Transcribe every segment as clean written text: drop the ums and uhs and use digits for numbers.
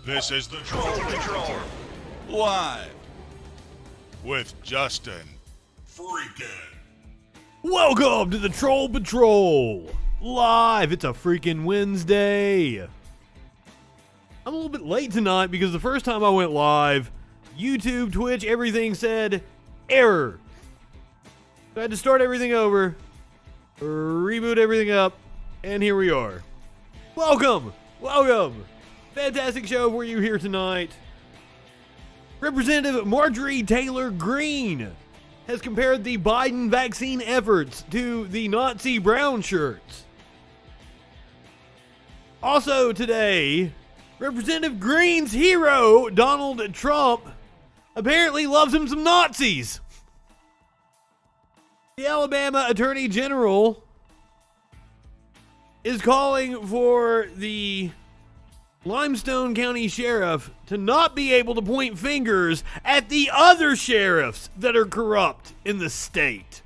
This is the Troll Patrol, live with Justin FREAKIN. Welcome to the Troll Patrol, live. It's a freaking Wednesday. I'm a little bit late tonight because the first time I went live, YouTube, Twitch, everything said error. So I had to start everything over, reboot everything up, and here we are. Welcome. Fantastic show for you here tonight. Representative Marjorie Taylor Greene has compared the Biden vaccine efforts to the Nazi brown shirts. Also today, Representative Greene's hero, Donald Trump, apparently loves him some Nazis. The Alabama Attorney General is calling for the Limestone County Sheriff to not be able to point fingers at the other sheriffs that are corrupt in the state.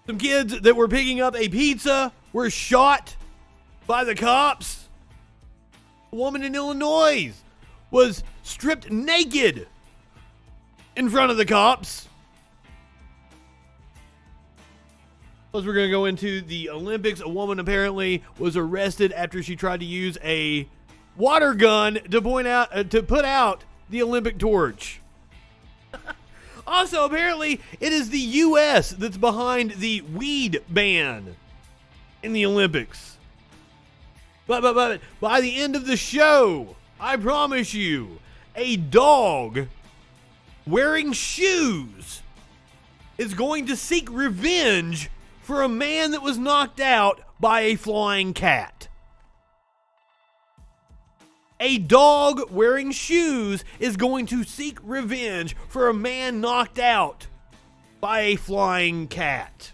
Some kids that were picking up a pizza were shot by the cops. A woman in Illinois was stripped naked in front of the cops. Plus, we're going to go into the Olympics. A woman apparently was arrested after she tried to use a water gun to put out the Olympic torch. Also, apparently, it is the U.S. that's behind the weed ban in the Olympics. But by the end of the show, I promise you, a dog wearing shoes is going to seek revenge for a man that was knocked out by a flying cat. A dog wearing shoes is going to seek revenge for a man knocked out by a flying cat.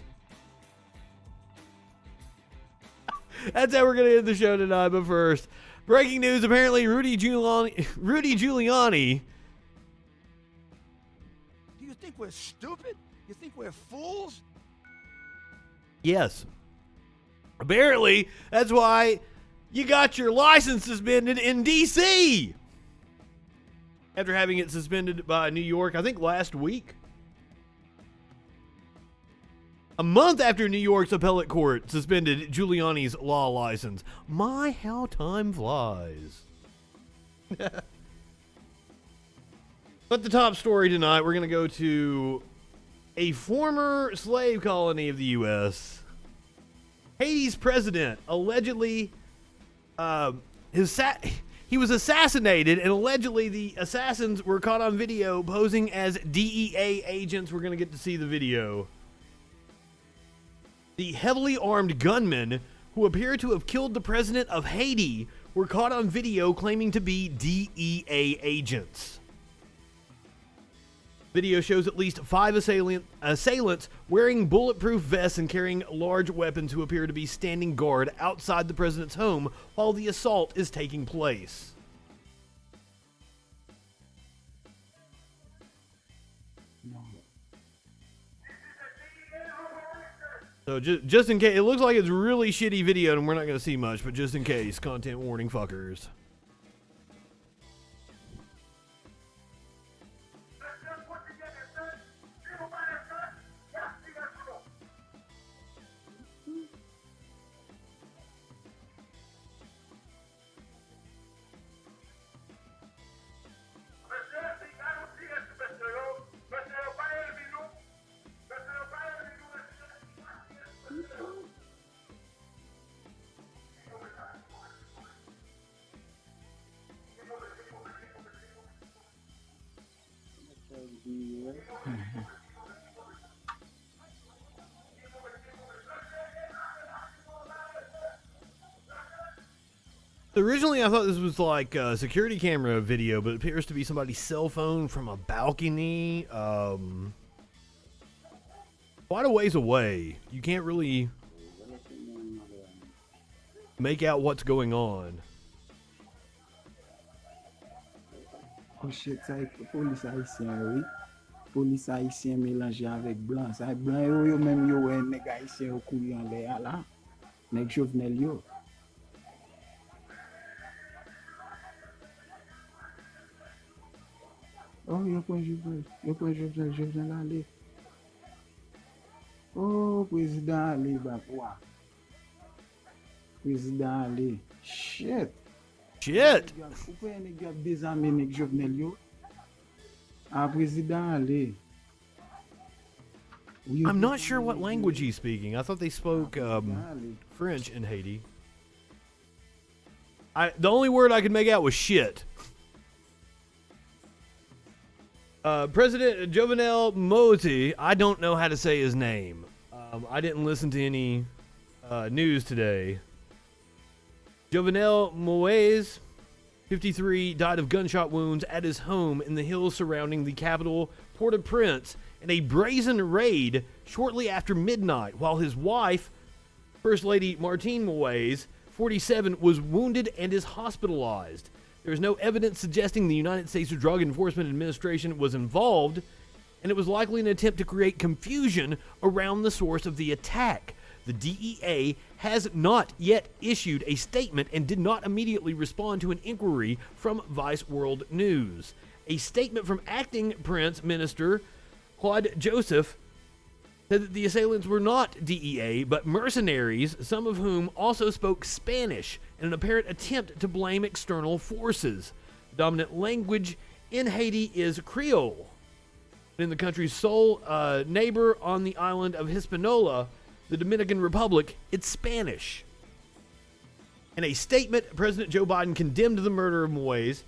That's how we're going to end the show tonight. But first, breaking news, apparently Rudy Giuliani. Do you think we're stupid? You think we're fools? Yes. Apparently, that's why you got your license suspended in D.C. after having it suspended by New York, I think last week. A month after New York's appellate court suspended Giuliani's law license. My, how time flies. But the top story tonight, we're going to go to a former slave colony of the U.S. Haiti's president allegedly, he was assassinated, and allegedly the assassins were caught on video posing as DEA agents. We're going to get to see the video. The heavily armed gunmen who appear to have killed the president of Haiti were caught on video claiming to be DEA agents. Video shows at least 5 assailants wearing bulletproof vests and carrying large weapons who appear to be standing guard outside the president's home while the assault is taking place. So just in case, it looks like it's really shitty video and we're not going to see much, but just in case, content warning fuckers. Originally, I thought this was like a security camera video, but it appears to be somebody's cell phone from a balcony. Quite a ways away. You can't really make out what's going on. Police haïtien, oui. Police haïtien mélangé avec blanc. Ça blanc yo même yo ouais nèg haïtien au courir en l'air là. Nèg Jovenel yo. Oh, yo pon Jovenel ale. Oh, président ale bak wa. Président ale. Shit. Shit. Ou pe yon nèg ap dezame nèg Jovenel yo? Ah, président ale. I'm not sure what language he's speaking. I thought they spoke French in Haiti. The only word I could make out was shit. President Jovenel Moïse, I don't know how to say his name. I didn't listen to any news today. Jovenel Moïse, 53, died of gunshot wounds at his home in the hills surrounding the capital, Port-au-Prince, in a brazen raid shortly after midnight, while his wife, First Lady Martine Moïse, 47, was wounded and is hospitalized. There is no evidence suggesting the United States Drug Enforcement Administration was involved, and it was likely an attempt to create confusion around the source of the attack. The DEA has not yet issued a statement and did not immediately respond to an inquiry from Vice World News. A statement from acting Prince Minister Claude Joseph said that the assailants were not DEA, but mercenaries, some of whom also spoke Spanish, in an apparent attempt to blame external forces. The dominant language in Haiti is Creole. In the country's sole neighbor on the island of Hispaniola, the Dominican Republic, it's Spanish. In a statement, President Joe Biden condemned the murder of Moïse,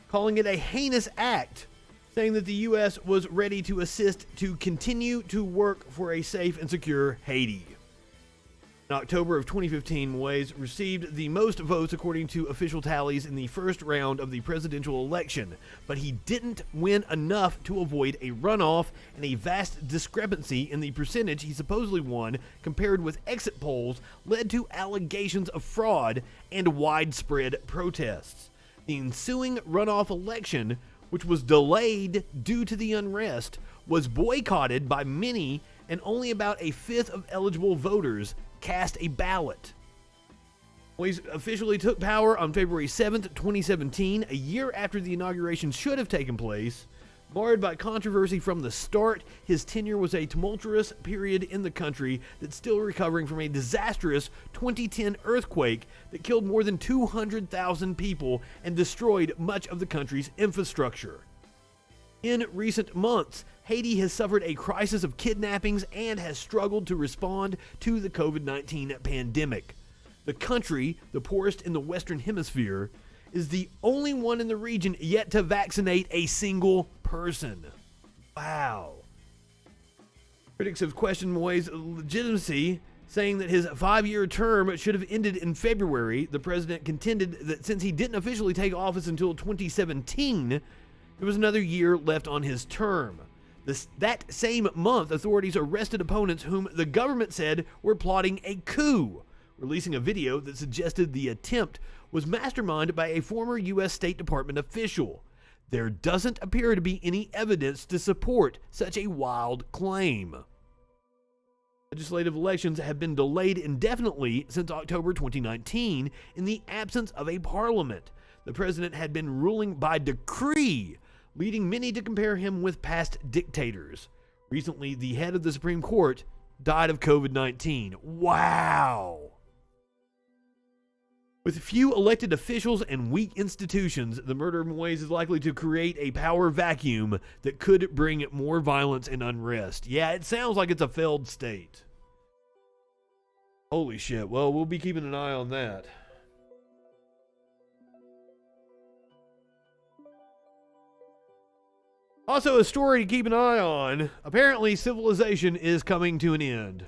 calling it a heinous act, saying that the U.S. was ready to assist to continue to work for a safe and secure Haiti. In October of 2015, Moïse received the most votes according to official tallies in the first round of the presidential election, but he didn't win enough to avoid a runoff, and a vast discrepancy in the percentage he supposedly won compared with exit polls led to allegations of fraud and widespread protests. The ensuing runoff election, which was delayed due to the unrest, was boycotted by many, and only about a fifth of eligible voters cast a ballot. Moïse officially took power on February 7th, 2017, a year after the inauguration should have taken place. Marred by controversy from the start, his tenure was a tumultuous period in the country that's still recovering from a disastrous 2010 earthquake that killed more than 200,000 people and destroyed much of the country's infrastructure. In recent months, Haiti has suffered a crisis of kidnappings and has struggled to respond to the COVID-19 pandemic. The country, the poorest in the Western Hemisphere, is the only one in the region yet to vaccinate a single person. Wow. Critics have questioned Moïse's legitimacy, saying that his 5-year term should have ended in February. The president contended that since he didn't officially take office until 2017, there was another year left on his term. That same month, authorities arrested opponents whom the government said were plotting a coup, releasing a video that suggested the attempt was masterminded by a former U.S. State Department official. There doesn't appear to be any evidence to support such a wild claim. Legislative elections have been delayed indefinitely since October 2019 in the absence of a parliament. The president had been ruling by decree, leading many to compare him with past dictators. Recently, the head of the Supreme Court died of COVID-19. Wow! With few elected officials and weak institutions, the murder of Moïse is likely to create a power vacuum that could bring more violence and unrest. Yeah, it sounds like it's a failed state. Holy shit. Well, we'll be keeping an eye on that. Also, a story to keep an eye on. Apparently, civilization is coming to an end.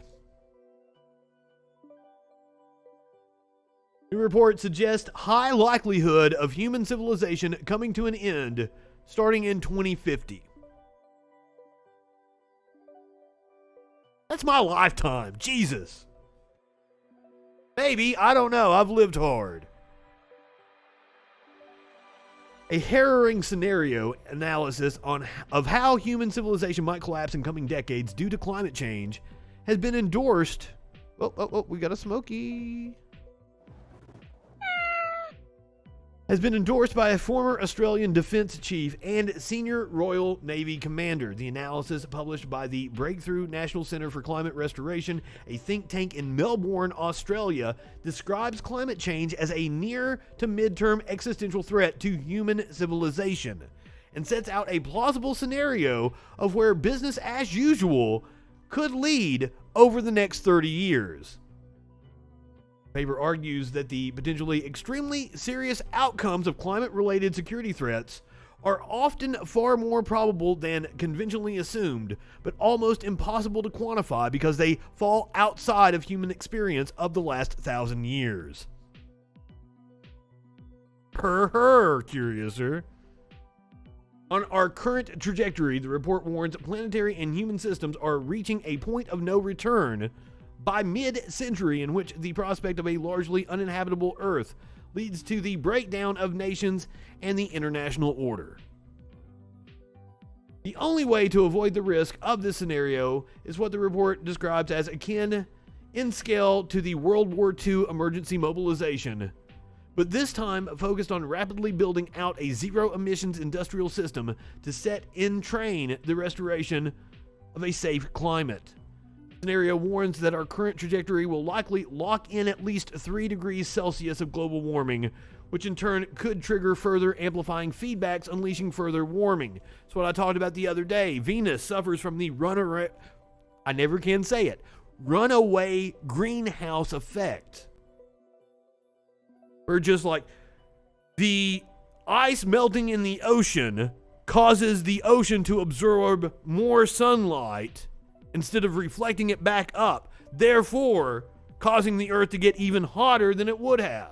New reports suggest high likelihood of human civilization coming to an end starting in 2050. That's my lifetime. Jesus. Maybe. I don't know. I've lived hard. A harrowing scenario analysis of how human civilization might collapse in coming decades due to climate change has been endorsed. Oh, we got a Smokey. has been endorsed by a former Australian defense chief and senior Royal Navy commander. The analysis, published by the Breakthrough National Centre for Climate Restoration, a think tank in Melbourne, Australia, describes climate change as a near to midterm existential threat to human civilization and sets out a plausible scenario of where business as usual could lead over the next 30 years. The paper argues that the potentially extremely serious outcomes of climate-related security threats are often far more probable than conventionally assumed, but almost impossible to quantify because they fall outside of human experience of the last 1,000 years. Curiouser. On our current trajectory, the report warns planetary and human systems are reaching a point of no return by mid-century, in which the prospect of a largely uninhabitable Earth leads to the breakdown of nations and the international order. The only way to avoid the risk of this scenario is what the report describes as akin in scale to the World War II emergency mobilization, but this time focused on rapidly building out a zero-emissions industrial system to set in train the restoration of a safe climate. The scenario warns that our current trajectory will likely lock in at least 3 degrees Celsius of global warming, which in turn could trigger further amplifying feedbacks, unleashing further warming. That's what I talked about the other day. Venus suffers from the runaway greenhouse effect. Or just like the ice melting in the ocean causes the ocean to absorb more sunlight instead of reflecting it back up, therefore causing the Earth to get even hotter than it would have.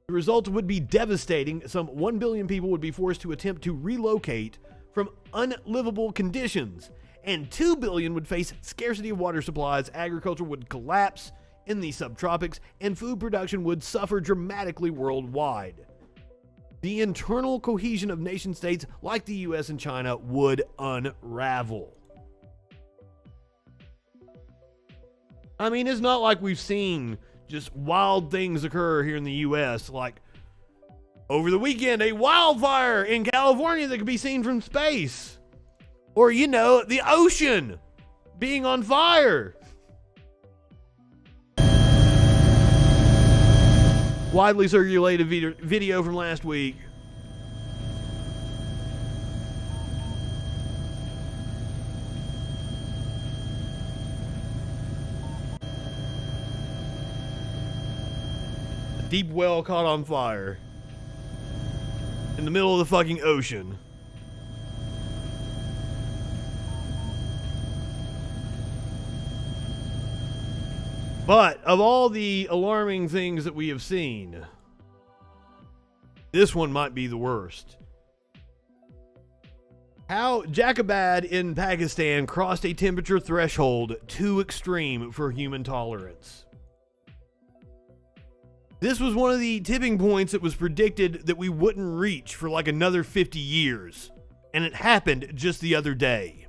The result would be devastating. Some 1 billion people would be forced to attempt to relocate from unlivable conditions, and 2 billion would face scarcity of water supplies, agriculture would collapse in the subtropics, and food production would suffer dramatically worldwide. The internal cohesion of nation states like the US and China would unravel. I mean, it's not like we've seen just wild things occur here in the US, like over the weekend, a wildfire in California that could be seen from space. Or, the ocean being on fire. Widely circulated video from last week. A deep well caught on fire in the middle of the fucking ocean. But of all the alarming things that we have seen, this one might be the worst. How Jacobad in Pakistan crossed a temperature threshold too extreme for human tolerance. This was one of the tipping points that was predicted that we wouldn't reach for like another 50 years. And it happened just the other day.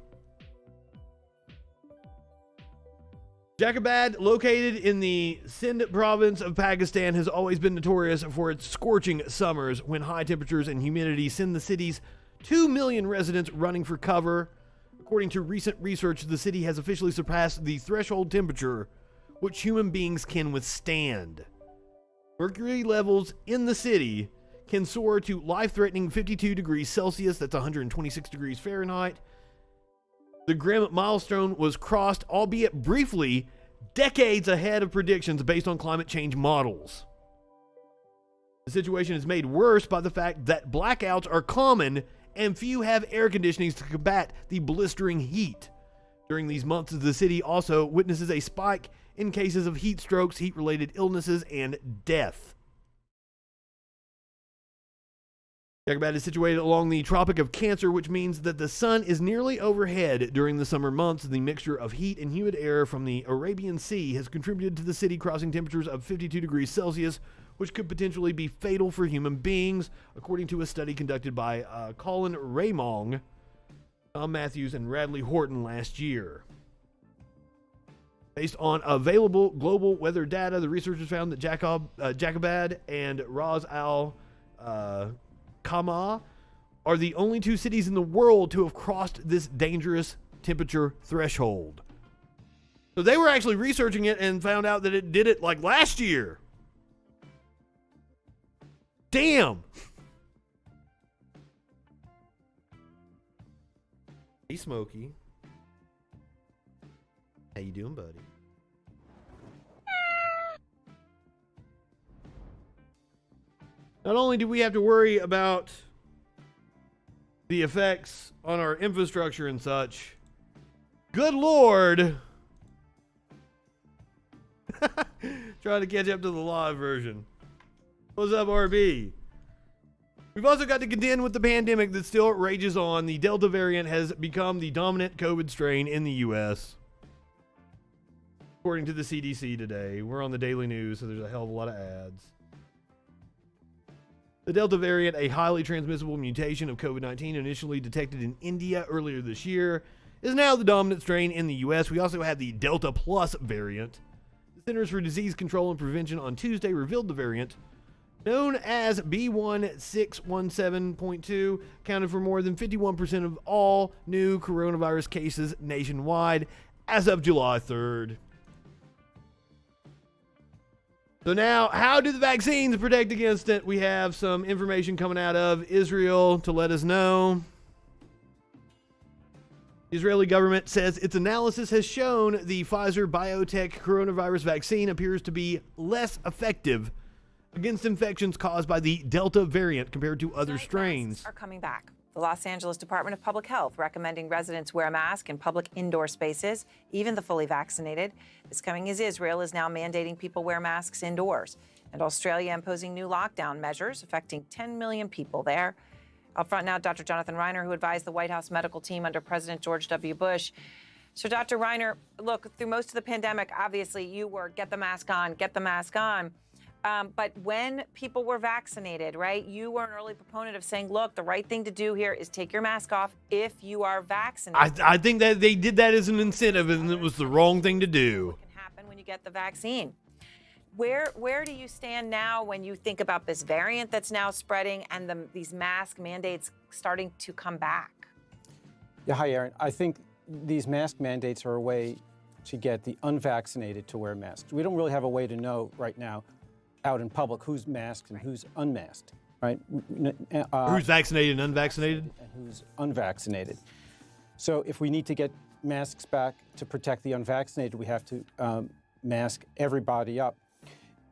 Jacobad, located in the Sindh province of Pakistan, has always been notorious for its scorching summers when high temperatures and humidity send the city's 2 million residents running for cover. According to recent research, the city has officially surpassed the threshold temperature which human beings can withstand. Mercury levels in the city can soar to life-threatening 52 degrees Celsius, that's 126 degrees Fahrenheit. The grim milestone was crossed, albeit briefly, decades ahead of predictions based on climate change models. The situation is made worse by the fact that blackouts are common and few have air conditioning to combat the blistering heat. During these months, the city also witnesses a spike in cases of heat strokes, heat-related illnesses, and death. Jacobad is situated along the Tropic of Cancer, which means that the sun is nearly overhead during the summer months. The mixture of heat and humid air from the Arabian Sea has contributed to the city crossing temperatures of 52 degrees Celsius, which could potentially be fatal for human beings, according to a study conducted by Colin Raymond, Tom Matthews, and Radley Horton last year. Based on available global weather data, the researchers found that Jacobad and Ras Al Khaimah are the only two cities in the world to have crossed this dangerous temperature threshold. So they were actually researching it and found out that it did it like last year. Damn. Hey, Smokey. How you doing, buddy? Not only do we have to worry about the effects on our infrastructure and such, good Lord, trying to catch up to the live version. What's up, RB? We've also got to contend with the pandemic that still rages on. The Delta variant has become the dominant COVID strain in the U.S., according to the CDC today. We're on the Daily News, so there's a hell of a lot of ads. The Delta variant, a highly transmissible mutation of COVID-19 initially detected in India earlier this year, is now the dominant strain in the U.S. We also have the Delta Plus variant. The Centers for Disease Control and Prevention on Tuesday revealed the variant, known as B1617.2, accounted for more than 51% of all new coronavirus cases nationwide as of July 3rd. So now, how do the vaccines protect against it? We have some information coming out of Israel to let us know. The Israeli government says its analysis has shown the Pfizer BioNTech coronavirus vaccine appears to be less effective against infections caused by the Delta variant compared to other strains. Are coming back. The Los Angeles Department of Public Health recommending residents wear a mask in public indoor spaces, even the fully vaccinated. This coming as Israel is now mandating people wear masks indoors, and Australia imposing new lockdown measures affecting 10 million people there. Up front now, Dr. Jonathan Reiner, who advised the White House medical team under President George W. Bush. So, Dr. Reiner, look, through most of the pandemic, obviously you were get the mask on, get the mask on. But when people were vaccinated, right, you were an early proponent of saying, look, the right thing to do here is take your mask off if you are vaccinated. I think that they did that as an incentive, and it was the wrong thing to do. What can happen when you get the vaccine? Where do you stand now when you think about this variant that's now spreading and these mask mandates starting to come back? Yeah, hi, Aaron. I think these mask mandates are a way to get the unvaccinated to wear masks. We don't really have a way to know right now out in public who's masked and who's unmasked, right? Who's vaccinated and unvaccinated? And who's unvaccinated. So if we need to get masks back to protect the unvaccinated, we have to mask everybody up.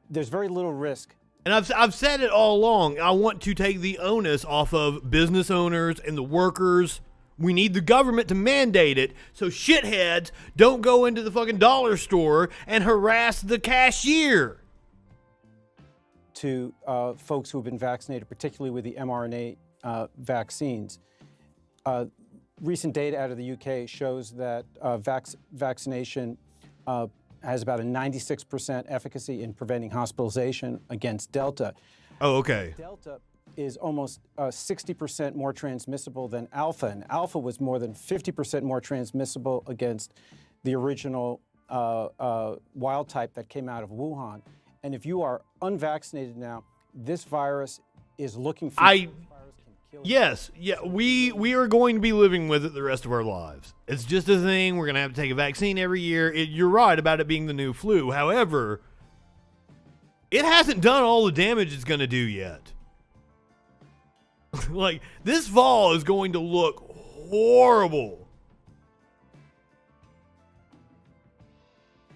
There's very little risk. And I've said it all along. I want to take the onus off of business owners and the workers. We need the government to mandate it so shitheads don't go into the fucking dollar store and harass the cashier. To folks who have been vaccinated, particularly with the mRNA vaccines. Recent data out of the UK shows that vaccination has about a 96% efficacy in preventing hospitalization against Delta. Oh, okay. Delta is almost 60% more transmissible than Alpha, and Alpha was more than 50% more transmissible against the original wild type that came out of Wuhan. And if you are unvaccinated now, this virus is looking for you. Yes, yeah, we are going to be living with it the rest of our lives. It's just a thing. We're going to have to take a vaccine every year. You're right about it being the new flu. However, it hasn't done all the damage it's going to do yet. Like, this fall is going to look horrible.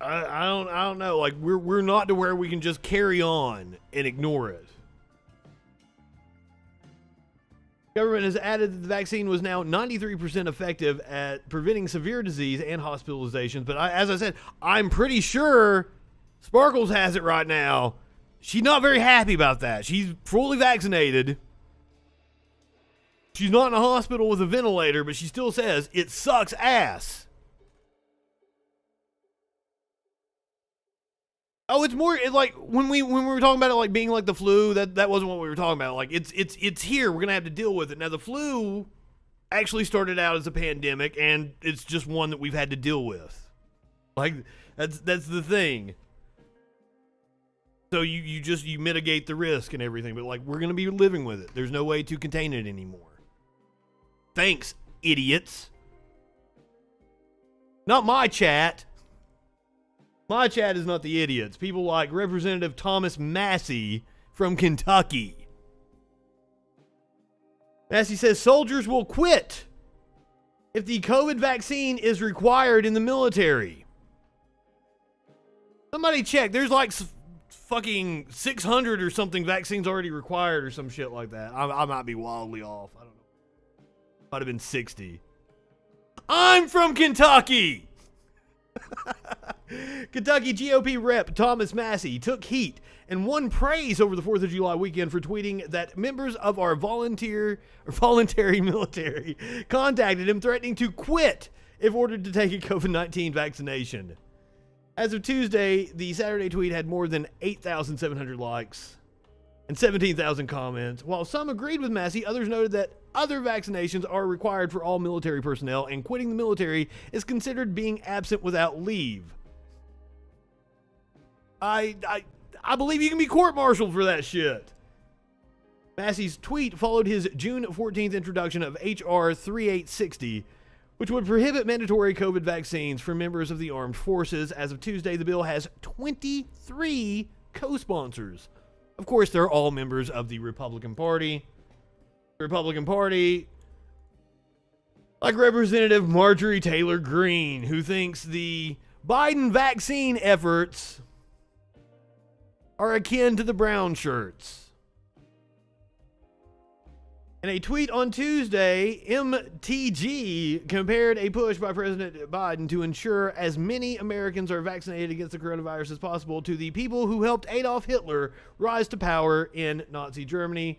I don't know. Like, we're not to where we can just carry on and ignore it. Government has added that the vaccine was now 93% effective at preventing severe disease and hospitalizations. But as I said, I'm pretty sure Sparkles has it right now. She's not very happy about that. She's fully vaccinated. She's not in a hospital with a ventilator, but she still says it sucks ass. Oh, it's more like when we were talking about it like being like the flu, that wasn't what we were talking about. Like it's here. We're gonna have to deal with it. Now the flu actually started out as a pandemic, and it's just one that we've had to deal with. Like, that's the thing. So you mitigate the risk and everything, but like, we're going to be living with it. There's no way to contain it anymore. Thanks, idiots. Not my chat. My chat is not the idiots. People like Representative Thomas Massey from Kentucky. Massey says soldiers will quit if the COVID vaccine is required in the military. Somebody check. There's like fucking 600 or something vaccines already required or some shit like that. I might be wildly off. I don't know. Might have been 60. I'm from Kentucky. Kentucky GOP rep Thomas Massey took heat and won praise over the 4th of July weekend for tweeting that members of our voluntary military contacted him threatening to quit if ordered to take a COVID-19 vaccination. As of Tuesday, the Saturday tweet had more than 8,700 likes and 17,000 comments. While some agreed with Massey, others noted that other vaccinations are required for all military personnel, and quitting the military is considered being absent without leave. I believe you can be court-martialed for that shit. Massey's tweet followed his June 14th introduction of H.R. 3860, which would prohibit mandatory COVID vaccines for members of the armed forces. As of Tuesday, the bill has 23 co-sponsors. Of course, they're all members of the Republican Party. The Republican Party, like Representative Marjorie Taylor Greene, who thinks the Biden vaccine efforts are akin to the brown shirts. In a tweet on Tuesday, MTG compared a push by President Biden to ensure as many Americans are vaccinated against the coronavirus as possible to the people who helped Adolf Hitler rise to power in Nazi Germany.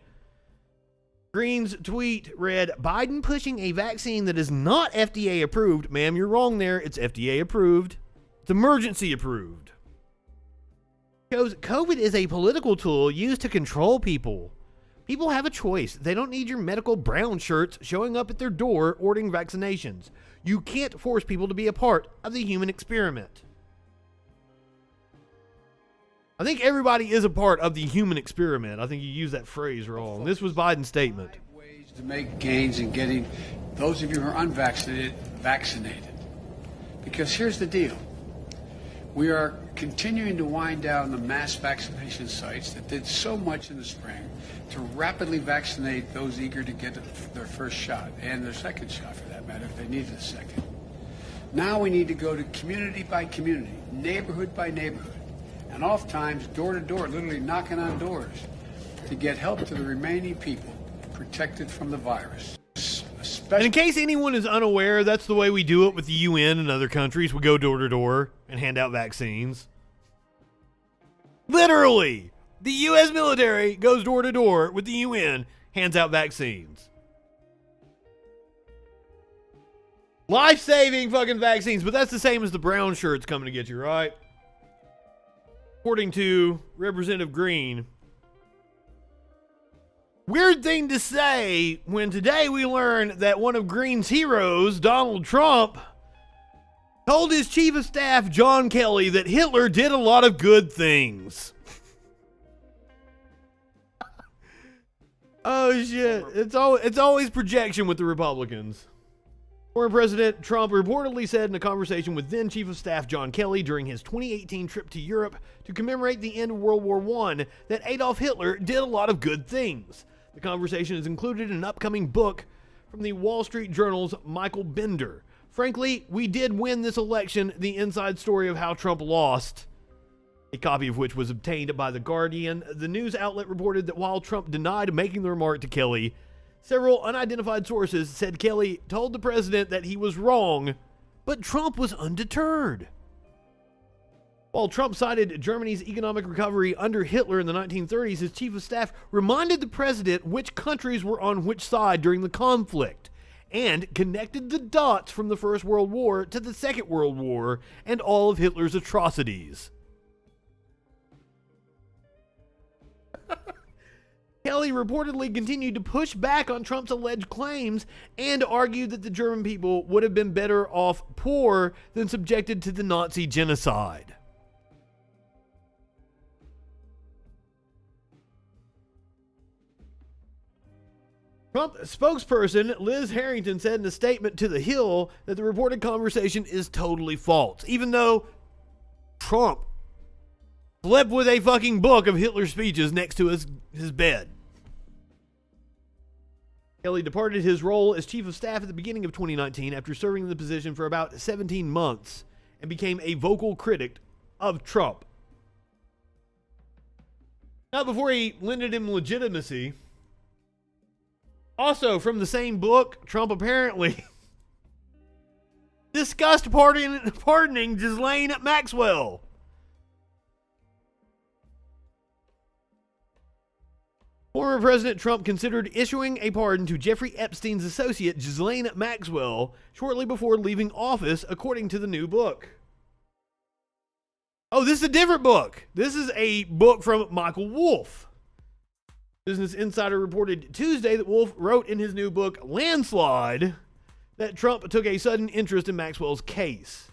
Green's tweet read, Biden pushing a vaccine that is not FDA approved. Ma'am, you're wrong there. It's FDA approved. It's emergency approved. COVID is a political tool used to control people. People have a choice. They don't need your medical brown shirts showing up at their door ordering vaccinations. You can't force people to be a part of the human experiment. I think everybody is a part of the human experiment. I think you used that phrase wrong. This was Biden's statement. Ways to make gains in getting those of you who are unvaccinated vaccinated. Because here's the deal. We are continuing to wind down the mass vaccination sites that did so much in the spring to rapidly vaccinate those eager to get their first shot and their second shot, for that matter, if they needed a second. Now we need to go to community by community, neighborhood by neighborhood, and oftentimes door to door, literally knocking on doors to get help to the remaining people protected from the virus. And in case anyone is unaware, that's the way we do it with the UN and other countries. We go door to door and hand out vaccines. Literally, the U.S. military goes door to door with the UN, hands out vaccines. Life-saving fucking vaccines, but that's the same as the brown shirts coming to get you, right? According to Representative Greene. Weird thing to say when today we learn that one of Greene's heroes, Donald Trump, told his chief of staff, John Kelly, that Hitler did a lot of good things. Oh shit. It's always projection with the Republicans. Former President Trump reportedly said in a conversation with then Chief of Staff John Kelly during his 2018 trip to Europe to commemorate the end of World War I that Adolf Hitler did a lot of good things. The conversation is included in an upcoming book from the Wall Street Journal's Michael Bender. Frankly, we did win this election, the inside story of how Trump lost, a copy of which was obtained by The Guardian. The news outlet reported that while Trump denied making the remark to Kelly, several unidentified sources said Kelly told the president that he was wrong, but Trump was undeterred. While Trump cited Germany's economic recovery under Hitler in the 1930s, his chief of staff reminded the president which countries were on which side during the conflict and connected the dots from the First World War to the Second World War and all of Hitler's atrocities. Kelly reportedly continued to push back on Trump's alleged claims and argued that the German people would have been better off poor than subjected to the Nazi genocide. Trump spokesperson Liz Harrington said in a statement to The Hill that the reported conversation is totally false, even though Trump slept with a fucking book of Hitler's speeches next to his bed. Kelly departed his role as chief of staff at the beginning of 2019 after serving in the position for about 17 months and became a vocal critic of Trump. Not before he lended him legitimacy. Also, from the same book, Trump apparently discussed pardoning Ghislaine Maxwell. Former President Trump considered issuing a pardon to Jeffrey Epstein's associate Ghislaine Maxwell shortly before leaving office, according to the new book. Oh, this is a different book. This is a book from Michael Wolff. Business Insider reported Tuesday that Wolff wrote in his new book, Landslide, that Trump took a sudden interest in Maxwell's case.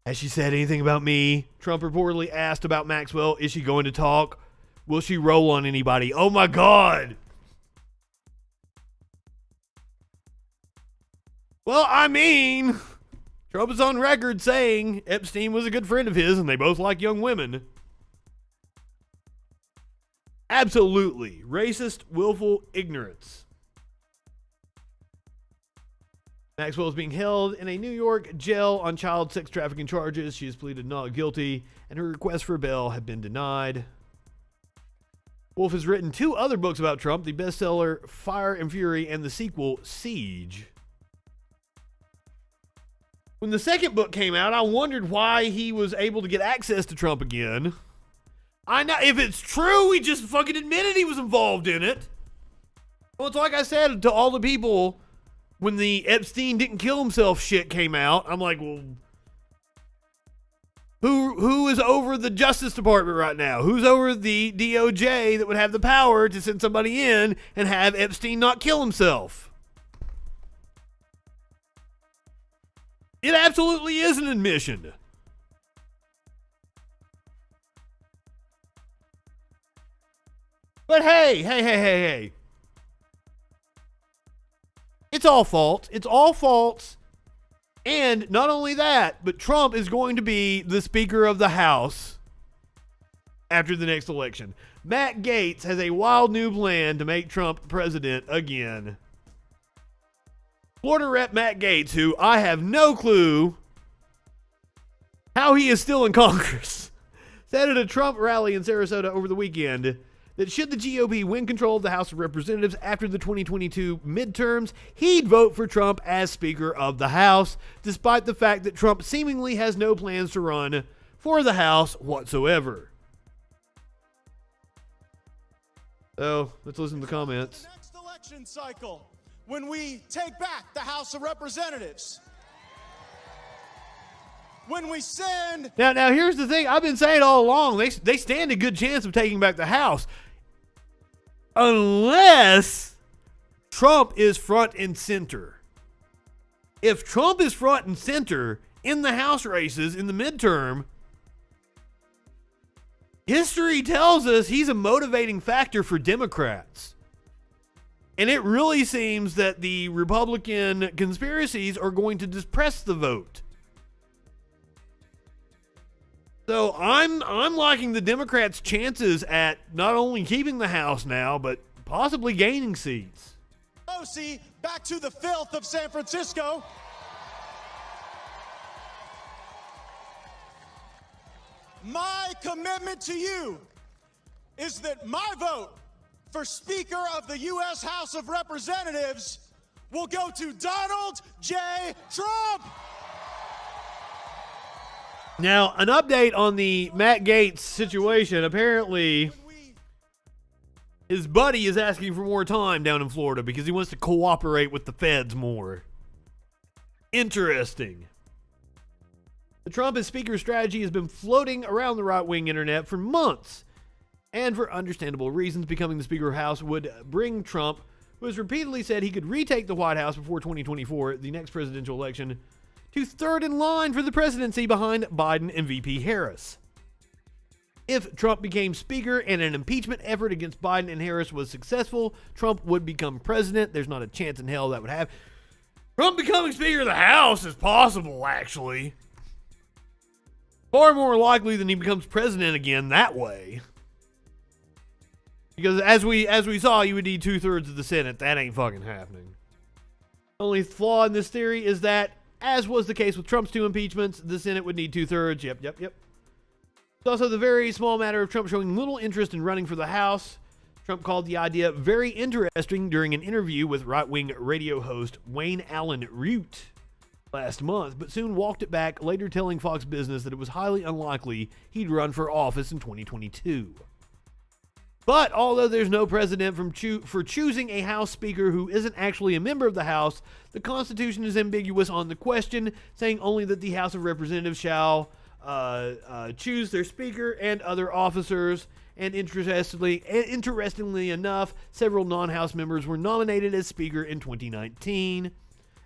Has she said anything about me? Trump reportedly asked about Maxwell. Is she going to talk? Will she roll on anybody? Oh my God. Well, I mean, Trump is on record saying Epstein was a good friend of his and they both like young women. Absolutely. Racist, willful ignorance. Maxwell is being held in a New York jail on child sex trafficking charges. She has pleaded not guilty, and her requests for bail have been denied. Wolff has written 2 other books about Trump, the bestseller Fire and Fury and the sequel Siege. When the second book came out, I wondered why he was able to get access to Trump again. I know, if it's true, he just fucking admitted he was involved in it. Well, it's like I said to all the people when the Epstein didn't kill himself shit came out. I'm like, well, who is over the Justice Department right now? Who's over the DOJ that would have the power to send somebody in and have Epstein not kill himself? It absolutely is an admission. But hey. It's all false. It's all false. And not only that, but Trump is going to be the Speaker of the House after the next election. Matt Gaetz has a wild new plan to make Trump president again. Florida Rep Matt Gaetz, who I have no clue how he is still in Congress, said at a Trump rally in Sarasota over the weekend that should the GOP win control of the House of Representatives after the 2022 midterms, he'd vote for Trump as Speaker of the House, despite the fact that Trump seemingly has no plans to run for the House whatsoever. So, let's listen to the comments. The next election cycle, when we take back the House of Representatives, when we send... Now here's the thing. I've been saying all along, they stand a good chance of taking back the House. Unless Trump is front and center. If Trump is front and center in the House races in the midterm, history tells us he's a motivating factor for Democrats. And it really seems that the Republican conspiracies are going to depress the vote. So I'm liking the Democrats' chances at not only keeping the House now, but possibly gaining seats. Pelosi back to the filth of San Francisco. My commitment to you is that my vote for Speaker of the U.S. House of Representatives will go to Donald J. Trump. Now, an update on the Matt Gaetz situation. Apparently, his buddy is asking for more time down in Florida because he wants to cooperate with the feds more. Interesting. The Trump as Speaker strategy has been floating around the right-wing internet for months. And for understandable reasons, becoming the Speaker of the House would bring Trump, who has repeatedly said he could retake the White House before 2024, the next presidential election, to third in line for the presidency behind Biden and VP Harris. If Trump became Speaker and an impeachment effort against Biden and Harris was successful, Trump would become president. There's not a chance in hell that would happen. Trump becoming Speaker of the House is possible, actually. Far more likely than he becomes president again that way. Because as we saw, you would need 2/3 of the Senate. That ain't fucking happening. The only flaw in this theory is that, as was the case with Trump's 2 impeachments, the Senate would need 2/3. Yep. It's also the very small matter of Trump showing little interest in running for the House. Trump called the idea very interesting during an interview with right-wing radio host Wayne Allen Root last month, but soon walked it back, later telling Fox Business that it was highly unlikely he'd run for office in 2022. But although there's no precedent for choosing a House Speaker who isn't actually a member of the House, the Constitution is ambiguous on the question, saying only that the House of Representatives shall choose their Speaker and other officers. And interestingly enough, several non-House members were nominated as Speaker in 2019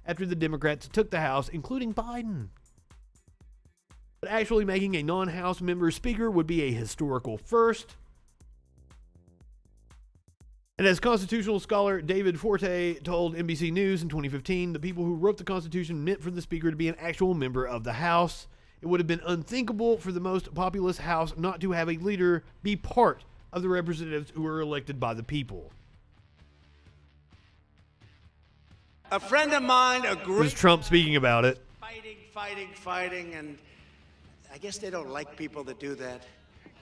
after the Democrats took the House, including Biden. But actually making a non-House member Speaker would be a historical first. And as constitutional scholar David Forte told NBC News in 2015, the people who wrote the Constitution meant for the Speaker to be an actual member of the House. It would have been unthinkable for the most populous House not to have a leader be part of the representatives who are elected by the people. A friend of mine agreed. This is Trump speaking about it. Fighting, and I guess they don't like people that do that.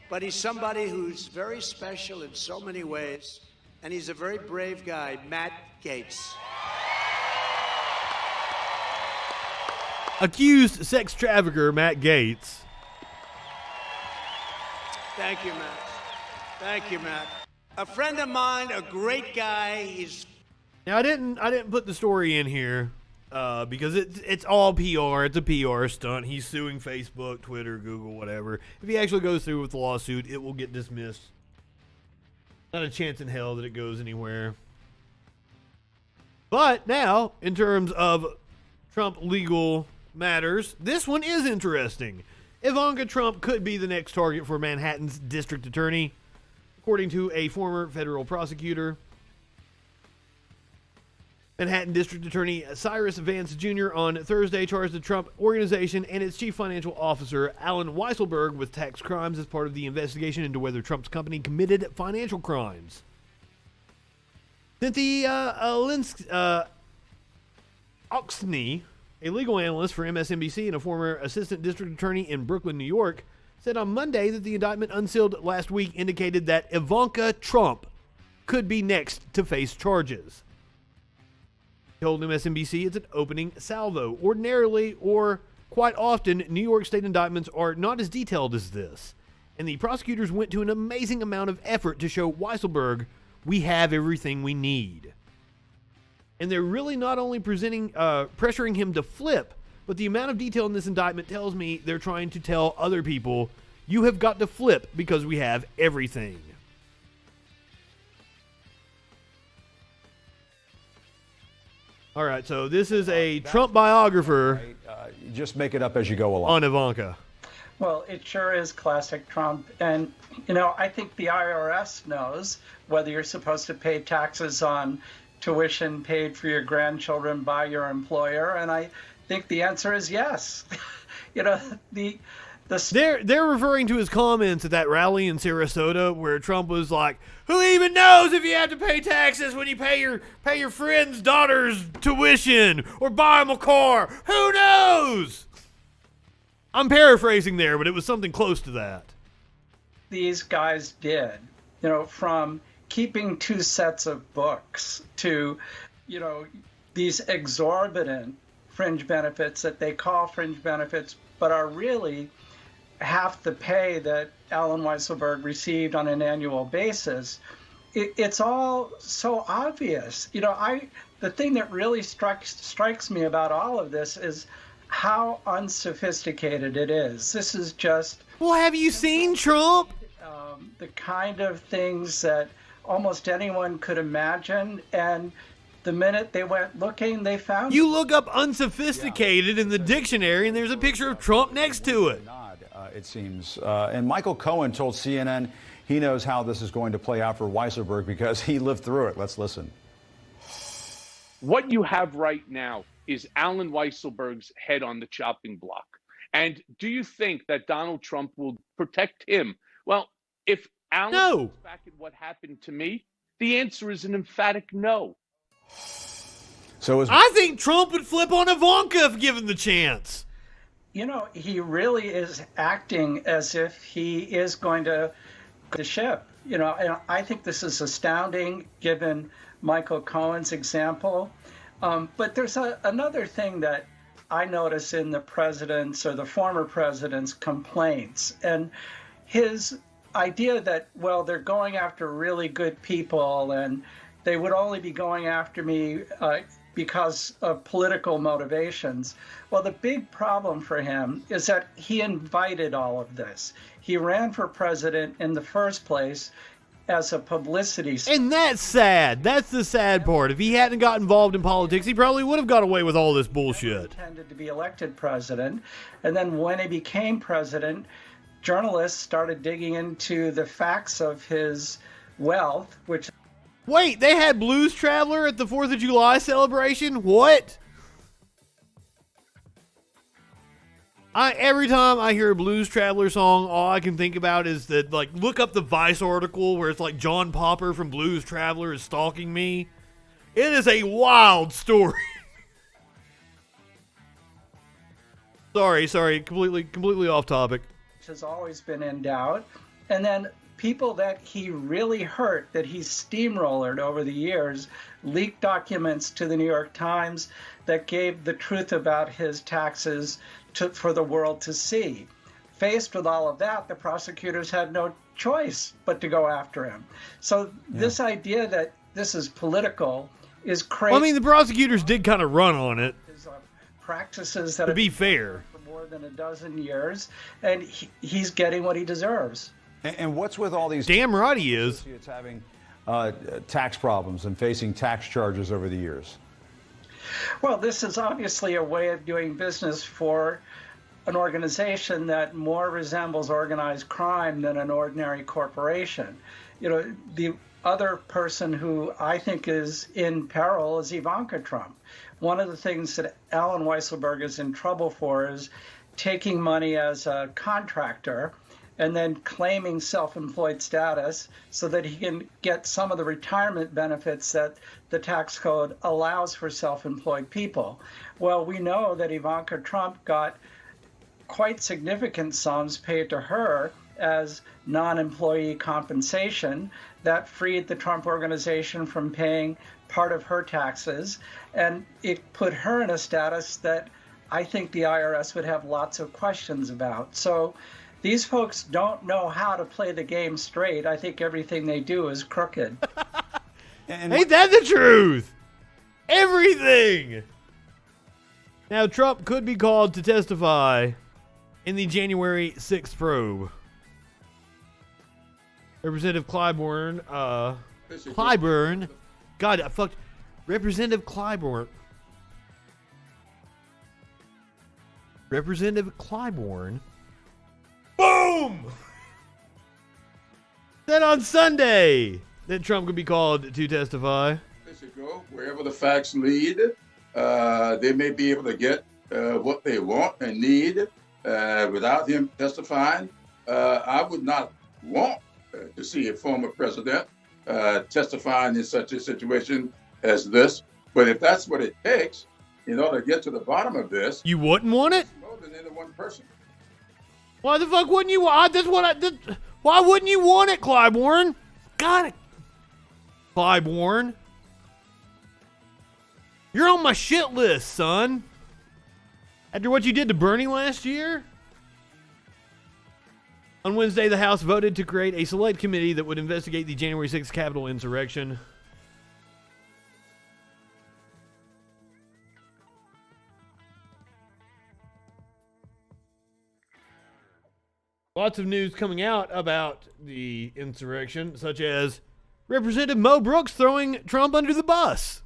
But he's somebody who's very special in so many ways. And he's a very brave guy, Matt Gaetz. Accused sex trafficker Matt Gaetz. Thank you, Matt. A friend of mine, a great guy. He's. Now I didn't put the story in here because it's all PR. It's a PR stunt. He's suing Facebook, Twitter, Google, whatever. If he actually goes through with the lawsuit, it will get dismissed. Not a chance in hell that it goes anywhere. But now, in terms of Trump legal matters, this one is interesting. Ivanka Trump could be the next target for Manhattan's district attorney, according to a former federal prosecutor. Manhattan District Attorney Cyrus Vance Jr. on Thursday charged the Trump Organization and its chief financial officer, Alan Weisselberg, with tax crimes as part of the investigation into whether Trump's company committed financial crimes. Cynthia Oxney, a legal analyst for MSNBC and a former assistant district attorney in Brooklyn, New York, said on Monday that the indictment unsealed last week indicated that Ivanka Trump could be next to face charges. He told MSNBC it's an opening salvo. Ordinarily, or quite often, New York state indictments are not as detailed as this. And the prosecutors went to an amazing amount of effort to show Weisselberg we have everything we need. And they're really not only pressuring him to flip, but the amount of detail in this indictment tells me they're trying to tell other people, you have got to flip because we have everything. All right, so this is a Trump biographer. You just make it up as you go along. On Ivanka. Well, it sure is classic Trump. And, I think the IRS knows whether you're supposed to pay taxes on tuition paid for your grandchildren by your employer. And I think the answer is yes. They're referring to his comments at that rally in Sarasota where Trump was like, who even knows if you have to pay taxes when you pay your friend's daughter's tuition or buy him a car? Who knows? I'm paraphrasing there, but it was something close to that. These guys did, from keeping 2 sets of books to, these exorbitant fringe benefits that they call fringe benefits, but are really half the pay that Alan Weisselberg received on an annual basis. It's all so obvious. The thing that really strikes me about all of this is how unsophisticated it is. This is just... Well, have you seen Trump? the kind of things that almost anyone could imagine. And the minute they went looking, they found You look up unsophisticated in the dictionary, and there's a picture of Trump next to it. It seems. And Michael Cohen told CNN he knows how this is going to play out for Weisselberg because he lived through it. Let's listen. What you have right now is Alan Weisselberg's head on the chopping block. And do you think that Donald Trump will protect him? Well, if Alan looks back at what happened to me, the answer is an emphatic no. So I think Trump would flip on Ivanka if given the chance. You know, he really is acting as if he is going to the ship. You know, and I think this is astounding given Michael Cohen's example. But there's another thing that I notice in the president's or the former president's complaints, and his idea that, well, they're going after really good people and they would only be going after me because of political motivations. Well, the big problem for him is that he invited all of this. He ran for president in the first place as a publicity. And that's sad. That's the sad part. If he hadn't got involved in politics, he probably would have got away with all this bullshit. Intended to be elected president. And then when he became president, journalists started digging into the facts of his wealth, which... Wait, they had Blues Traveler at the 4th of July celebration? What? Every time I hear a Blues Traveler song, all I can think about is that, like, look up the Vice article where it's like John Popper from Blues Traveler is stalking me. It is a wild story. Sorry, completely off topic. Which has always been in doubt. And then people that he really hurt, that he steamrollered over the years, leaked documents to the New York Times that gave the truth about his taxes for the world to see. Faced with all of that, the prosecutors had no choice but to go after him. So this idea that this is political is crazy. Well, I mean, the prosecutors did kind of run on it. Practices that to be fair, for more than a dozen years, and he's getting what he deserves. And what's with all these... Damn right he is. ...associates having tax problems and facing tax charges over the years? Well, this is obviously a way of doing business for an organization that more resembles organized crime than an ordinary corporation. You know, the other person who I think is in peril is Ivanka Trump. One of the things that Alan Weisselberg is in trouble for is taking money as a contractor and then claiming self-employed status so that he can get some of the retirement benefits that the tax code allows for self-employed people. Well, we know that Ivanka Trump got quite significant sums paid to her as non-employee compensation that freed the Trump organization from paying part of her taxes, and it put her in a status that I think the IRS would have lots of questions about. So these folks don't know how to play the game straight. I think everything they do is crooked. Ain't that the truth? Everything! Now, Trump could be called to testify in the January 6th probe. Representative Clyburn, God, I fucked. Representative Clyburn. Boom! Then on Sunday, that Trump could be called to testify. They should go wherever the facts lead. They may be able to get what they want and need without him testifying. I would not want to see a former president testifying in such a situation as this. But if that's what it takes in order to get to the bottom of this, you wouldn't want it? More than any one person. Why the fuck wouldn't you want? Why wouldn't you want it, Clyburn? Got it, Clyburn. You're on my shit list, son. After what you did to Bernie last year. On Wednesday, the House voted to create a select committee that would investigate the January 6th Capitol insurrection. Lots of news coming out about the insurrection, such as Representative Mo Brooks throwing Trump under the bus.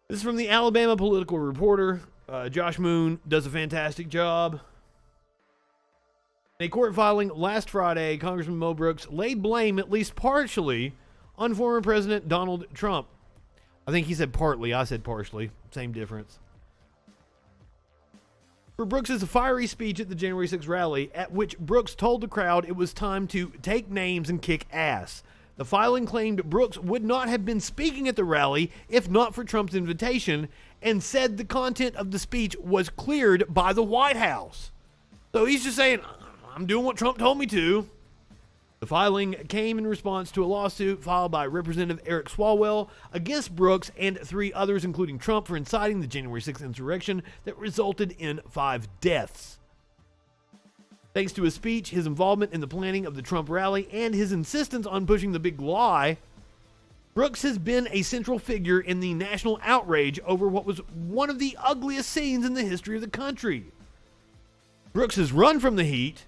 This is from the Alabama Political Reporter. Josh Moon does a fantastic job. In a court filing last Friday, Congressman Mo Brooks laid blame, at least partially, on former President Donald Trump. I think he said partly, I said partially. Same difference. For Brooks' fiery speech at the January 6th rally, at which Brooks told the crowd it was time to take names and kick ass. The filing claimed Brooks would not have been speaking at the rally if not for Trump's invitation, and said the content of the speech was cleared by the White House. So he's just saying, I'm doing what Trump told me to. The filing came in response to a lawsuit filed by Representative Eric Swalwell against Brooks and 3 others, including Trump, for inciting the January 6th insurrection that resulted in 5 deaths. Thanks to his speech, his involvement in the planning of the Trump rally, and his insistence on pushing the big lie, Brooks has been a central figure in the national outrage over what was one of the ugliest scenes in the history of the country. Brooks has run from the heat,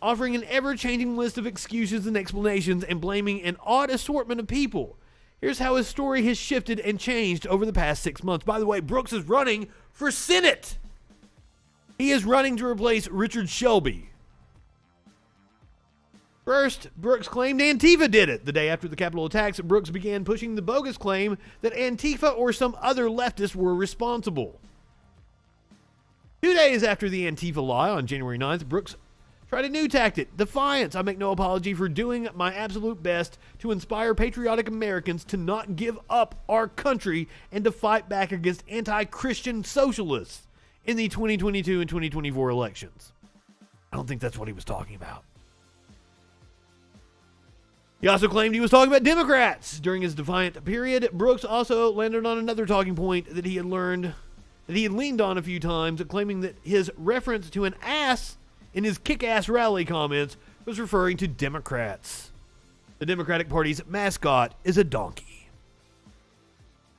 offering an ever-changing list of excuses and explanations and blaming an odd assortment of people. Here's how his story has shifted and changed over the past 6 months. By the way, Brooks is running for Senate. He is running to replace Richard Shelby. First, Brooks claimed Antifa did it. The day after the Capitol attacks, Brooks began pushing the bogus claim that Antifa or some other leftists were responsible. 2 days after the Antifa lie on January 9th, Brooks tried a new tactic, defiance. I make no apology for doing my absolute best to inspire patriotic Americans to not give up our country and to fight back against anti-Christian socialists in the 2022 and 2024 elections. I don't think that's what he was talking about. He also claimed he was talking about Democrats. During his defiant period, Brooks also landed on another talking point that he had leaned on a few times, claiming that his reference to an ass in his kick-ass rally comments was referring to Democrats. The Democratic Party's mascot is a donkey.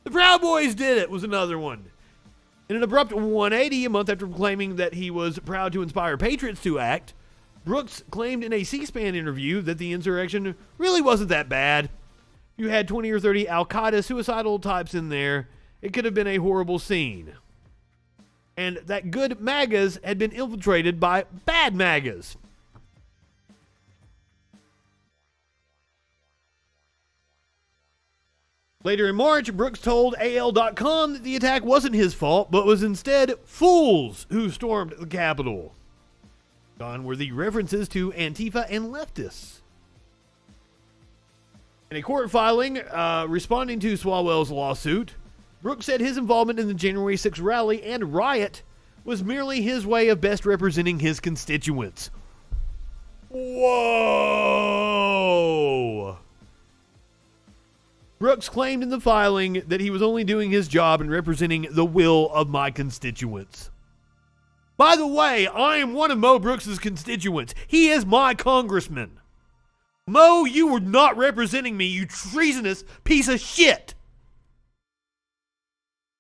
The Proud Boys did it was another one. In an abrupt 180, a month after claiming that he was proud to inspire patriots to act, Brooks claimed in a C-SPAN interview that the insurrection really wasn't that bad. You had 20 or 30 Al-Qaeda suicidal types in there. It could have been a horrible scene. And that good MAGAs had been infiltrated by bad MAGAs. Later in March, Brooks told AL.com that the attack wasn't his fault, but was instead fools who stormed the Capitol. Gone were the references to Antifa and leftists. In a court filing responding to Swalwell's lawsuit, Brooks said his involvement in the January 6th rally and riot was merely his way of best representing his constituents. Whoa! Brooks claimed in the filing that he was only doing his job and representing the will of my constituents. By the way, I am one of Mo Brooks' constituents. He is my congressman. Mo, you were not representing me, you treasonous piece of shit.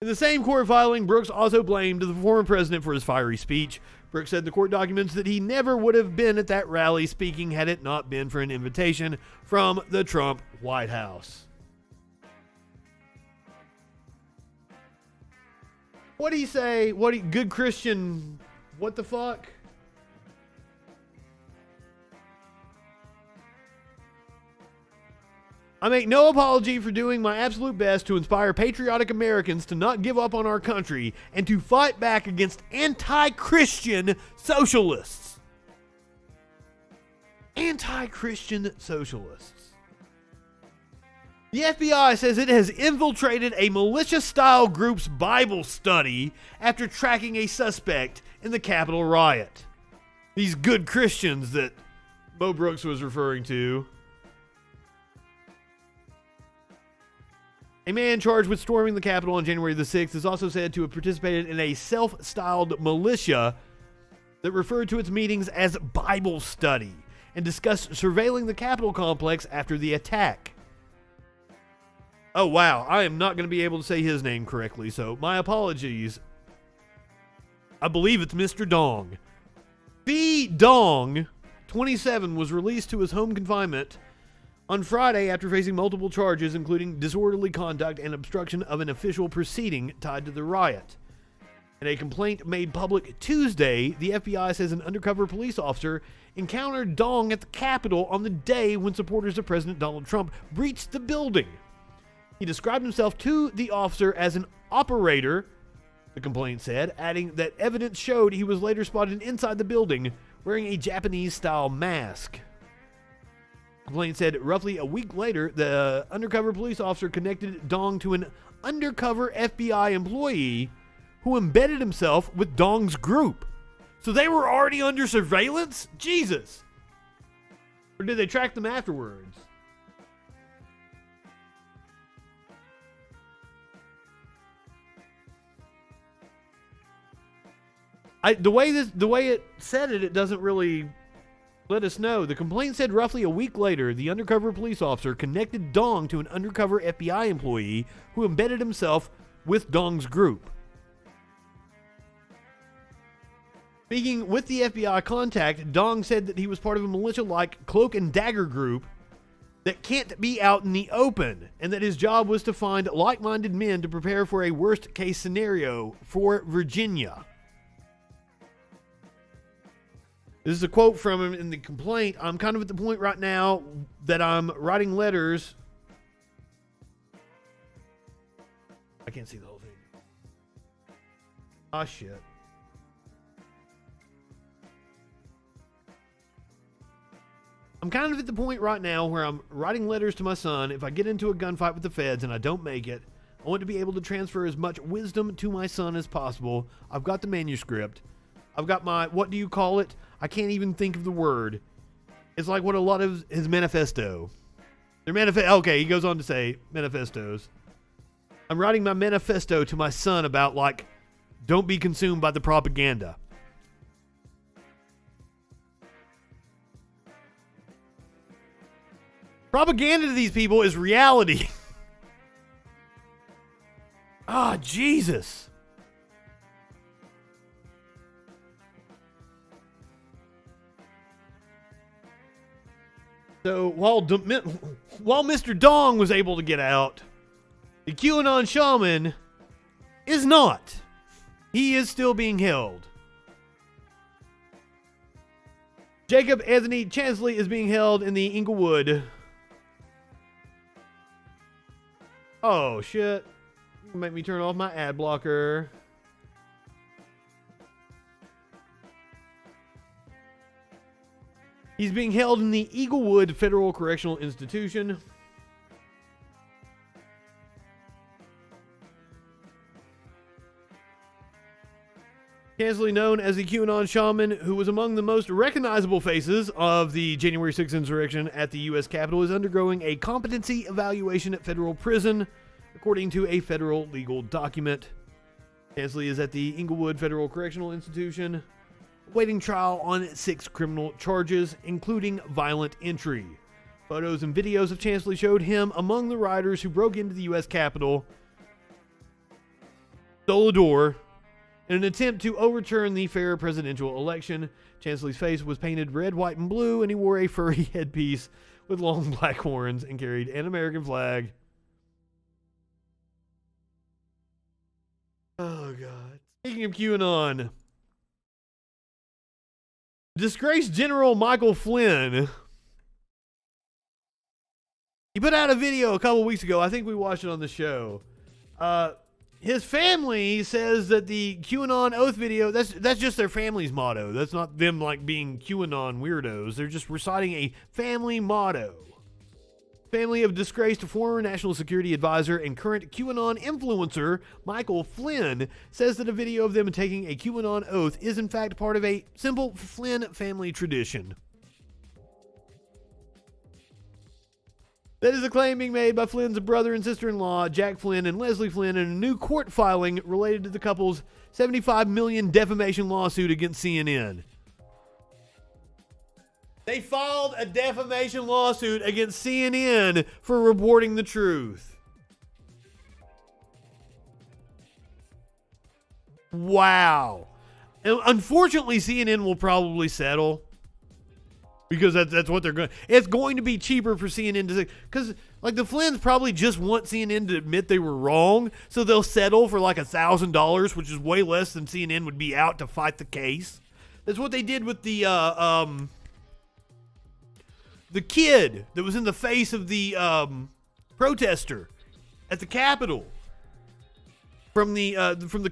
In the same court filing, Brooks also blamed the former president for his fiery speech. Brooks said in the court documents that he never would have been at that rally speaking had it not been for an invitation from the Trump White House. What do you say? Good Christian, what the fuck? I make no apology for doing my absolute best to inspire patriotic Americans to not give up on our country and to fight back against anti-Christian socialists. Anti-Christian socialists. The FBI says it has infiltrated a militia-style group's Bible study after tracking a suspect in the Capitol riot. These good Christians that Mo Brooks was referring to. A man charged with storming the Capitol on January the 6th is also said to have participated in a self-styled militia that referred to its meetings as Bible study and discussed surveilling the Capitol complex after the attack. Oh, wow. I am not going to be able to say his name correctly, so my apologies. I believe it's Mr. Dong. Phi Dong, 27, was released to his home confinement on Friday after facing multiple charges, including disorderly conduct and obstruction of an official proceeding tied to the riot. In a complaint made public Tuesday, the FBI says an undercover police officer encountered Dong at the Capitol on the day when supporters of President Donald Trump breached the building. He described himself to the officer as an operator, the complaint said, adding that evidence showed he was later spotted inside the building wearing a Japanese-style mask. The complaint said roughly a week later, the undercover police officer connected Dong to an undercover FBI employee who embedded himself with Dong's group. So they were already under surveillance? Jesus! Or did they track them afterwards? The way it said it doesn't really let us know. The complaint said roughly a week later, the undercover police officer connected Dong to an undercover FBI employee who embedded himself with Dong's group. Speaking with the FBI contact, Dong said that he was part of a militia-like cloak and dagger group that can't be out in the open, and that his job was to find like-minded men to prepare for a worst-case scenario for Virginia. This is a quote from him in the complaint. I'm kind of at the point right now that I'm writing letters. I can't see the whole thing. Ah, shit. I'm kind of at the point right now where I'm writing letters to my son. If I get into a gunfight with the feds and I don't make it, I want to be able to transfer as much wisdom to my son as possible. I've got the manuscript. I've got my, what do you call it? I can't even think of the word. It's like what a lot of his manifesto. Okay, he goes on to say manifestos. I'm writing my manifesto to my son about, like, don't be consumed by the propaganda. Propaganda to these people is reality. Ah, Jesus. So while Mr. Dong was able to get out, the QAnon shaman is not. He is still being held. Jacob Anthony Chansley is being held in the Inglewood. Oh, shit. Make me turn off my ad blocker. He's being held in the Eaglewood Federal Correctional Institution. Chansley, known as the QAnon shaman, who was among the most recognizable faces of the January 6th insurrection at the U.S. Capitol, is undergoing a competency evaluation at federal prison, according to a federal legal document. Chansley is at the Inglewood Federal Correctional Institution, awaiting trial on 6 criminal charges, including violent entry. Photos and videos of Chansley showed him among the rioters who broke into the U.S. Capitol, stole a door, in an attempt to overturn the fair presidential election. Chansley's face was painted red, white, and blue, and he wore a furry headpiece with long black horns and carried an American flag. Oh, God. Speaking of QAnon, disgraced General Michael Flynn, he put out a video a couple weeks ago. I think we watched it on the show. His family says that the QAnon oath video, that's just their family's motto. That's not them, like, being QAnon weirdos. They're just reciting a family motto. Family of disgraced former National Security Advisor and current QAnon influencer Michael Flynn says that a video of them taking a QAnon oath is in fact part of a simple Flynn family tradition. That is a claim being made by Flynn's brother and sister-in-law, Jack Flynn and Leslie Flynn, in a new court filing related to the couple's $75 million defamation lawsuit against CNN. They filed a defamation lawsuit against CNN for reporting the truth. Wow. And unfortunately, CNN will probably settle because that's what they're going. It's going to be cheaper for CNN to say, because like the Flynn's probably just want CNN to admit they were wrong, so they'll settle for like $1,000, which is way less than CNN would be out to fight the case. That's what they did with the kid that was in the face of the protester at the Capitol from the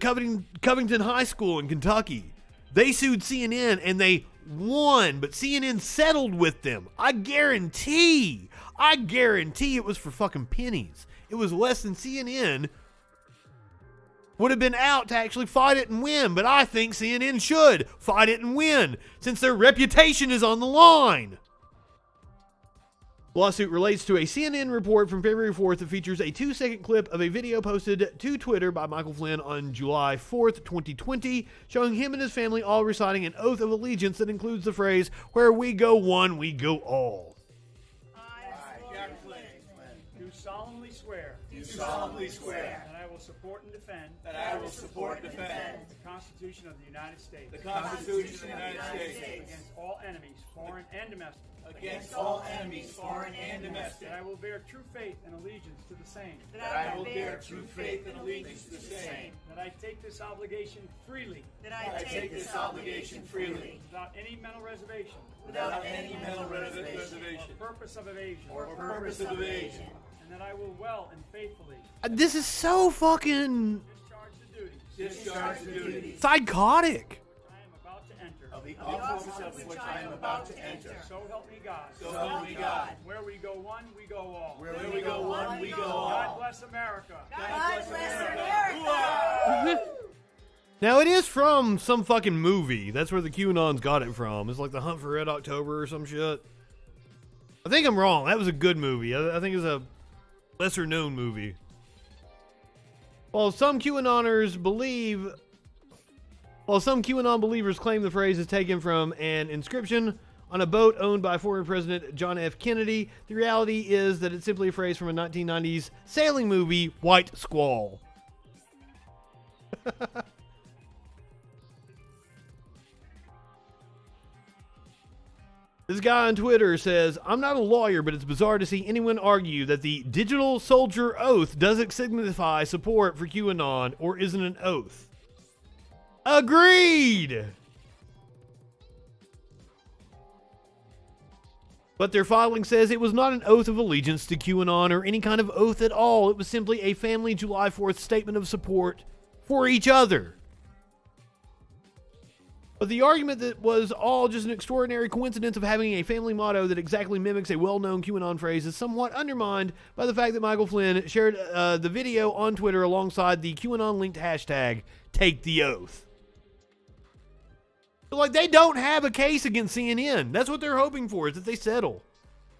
Covington High School in Kentucky. They sued CNN and they won, but CNN settled with them. I guarantee it was for fucking pennies. It was less than CNN would have been out to actually fight it and win, but I think CNN should fight it and win since their reputation is on the line. The lawsuit relates to a CNN report from February 4th that features a 2-second clip of a video posted to Twitter by Michael Flynn on July 4th, 2020, showing him and his family all reciting an oath of allegiance that includes the phrase, "Where we go one, we go all." Jack Flynn, do solemnly swear that I will support and defend the Constitution of the United States against all enemies, foreign and domestic. That I will bear true faith and allegiance to the same. That I take this obligation freely. Without any mental reservation. Or purpose of evasion. And that I will well and faithfully. This is so fucking discharge the duties. Psychotic. Of the office of which I am about to enter. So help me God. Where we go one, we go all. God bless America. Now, it is from some fucking movie. That's where the QAnons got it from. It's like The Hunt for Red October or some shit. I think I'm wrong. That was a good movie. I think it's a lesser-known movie. While some QAnon believers claim the phrase is taken from an inscription on a boat owned by former President John F. Kennedy, the reality is that it's simply a phrase from a 1990s sailing movie, White Squall. This guy on Twitter says, "I'm not a lawyer, but it's bizarre to see anyone argue that the digital soldier oath doesn't signify support for QAnon or isn't an oath." Agreed! But their filing says it was not an oath of allegiance to QAnon or any kind of oath at all. It was simply a family July 4th statement of support for each other. But the argument that was all just an extraordinary coincidence of having a family motto that exactly mimics a well-known QAnon phrase is somewhat undermined by the fact that Michael Flynn shared the video on Twitter alongside the QAnon-linked hashtag, #TakeTheOath. So, like, they don't have a case against CNN. That's what they're hoping for, is that they settle.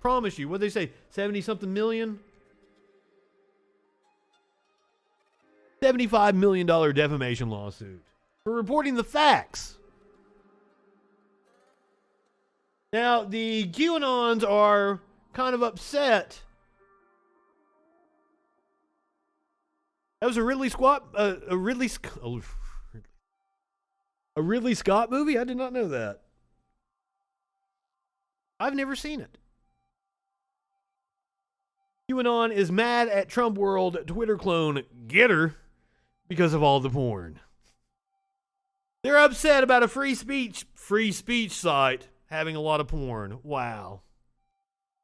Promise you. What'd they say? 70-something million? $75 million defamation lawsuit for reporting the facts. Now, the QAnons are kind of upset. That was a Ridley Scott movie? I did not know that. I've never seen it. QAnon is mad at Trump World Twitter clone Getter because of all the porn. They're upset about a free speech site having a lot of porn. Wow.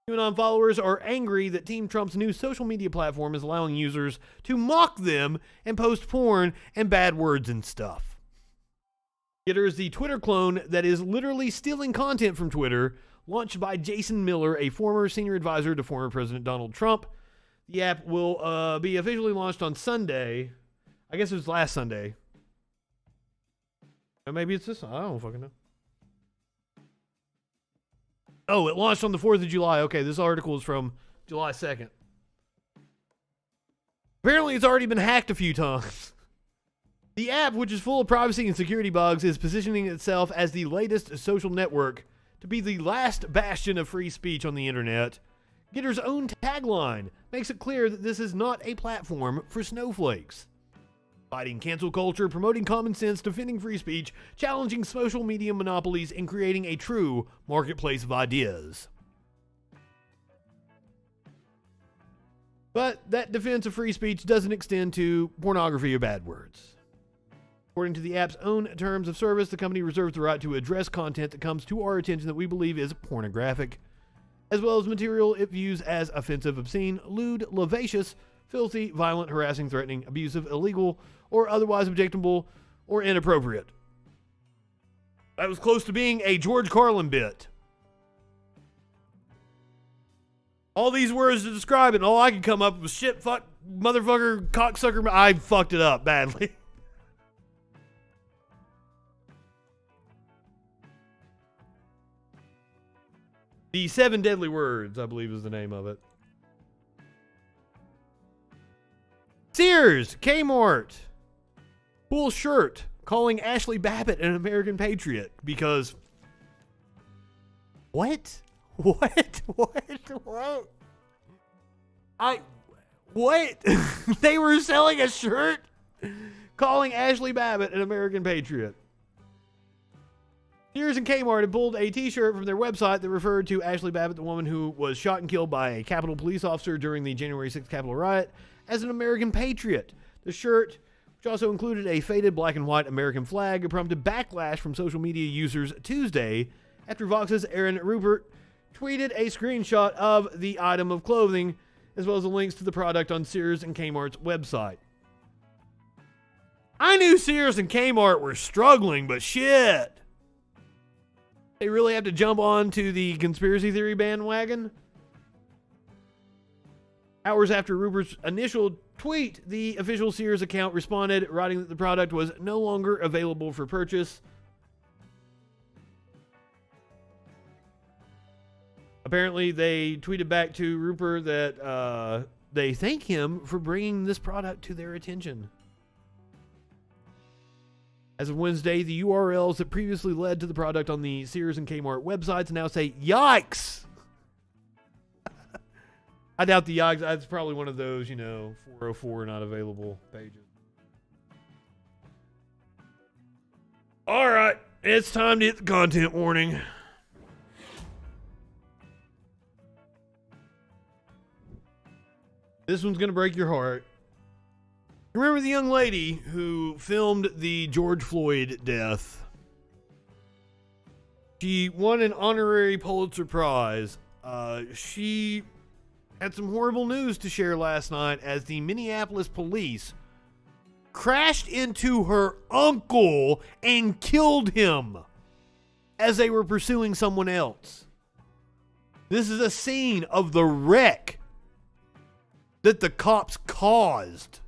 QAnon followers are angry that Team Trump's new social media platform is allowing users to mock them and post porn and bad words and stuff. Getter is the Twitter clone that is literally stealing content from Twitter, launched by Jason Miller, a former senior advisor to former President Donald Trump. The app will be officially launched on Sunday. I guess it was last Sunday. Or maybe it's this one. I don't fucking know. Oh, it launched on the 4th of July. Okay, this article is from July 2nd. Apparently, it's already been hacked a few times. The app, which is full of privacy and security bugs, is positioning itself as the latest social network to be the last bastion of free speech on the internet. Getter's own tagline makes it clear that this is not a platform for snowflakes. fighting cancel culture, promoting common sense, defending free speech, challenging social media monopolies, and creating a true marketplace of ideas. But that defense of free speech doesn't extend to pornography or bad words. According to the app's own terms of service, the company reserves the right to address content that comes to our attention that we believe is pornographic, as well as material it views as offensive, obscene, lewd, lascivious, filthy, violent, harassing, threatening, abusive, illegal, or otherwise objectionable or inappropriate. That was close to being a George Carlin bit. All these words to describe it, and all I could come up with was shit, fuck, motherfucker, cocksucker. I fucked it up badly. The 7 Deadly Words, I believe is the name of it. Sears, Kmart, cool shirt, calling Ashley Babbitt an American patriot because... What? What? What? They were selling a shirt calling Ashley Babbitt an American patriot. Sears and Kmart had pulled a t-shirt from their website that referred to Ashley Babbitt, the woman who was shot and killed by a Capitol police officer during the January 6th Capitol riot, as an American patriot. The shirt, which also included a faded black and white American flag, prompted backlash from social media users Tuesday after Vox's Aaron Rupert tweeted a screenshot of the item of clothing, as well as the links to the product on Sears and Kmart's website. I knew Sears and Kmart were struggling, but shit. They really have to jump on to the conspiracy theory bandwagon? Hours after Rupert's initial tweet, the official Sears account responded, writing that the product was no longer available for purchase. Apparently, they tweeted back to Rupert that they thank him for bringing this product to their attention. As of Wednesday, the URLs that previously led to the product on the Sears and Kmart websites now say, yikes! I doubt the yikes. That's probably one of those, 404 not available pages. All right, it's time to hit the content warning. This one's going to break your heart. Remember the young lady who filmed the George Floyd death? She won an honorary Pulitzer Prize. She had some horrible news to share last night as the Minneapolis police crashed into her uncle and killed him as they were pursuing someone else. This is a scene of the wreck that the cops caused.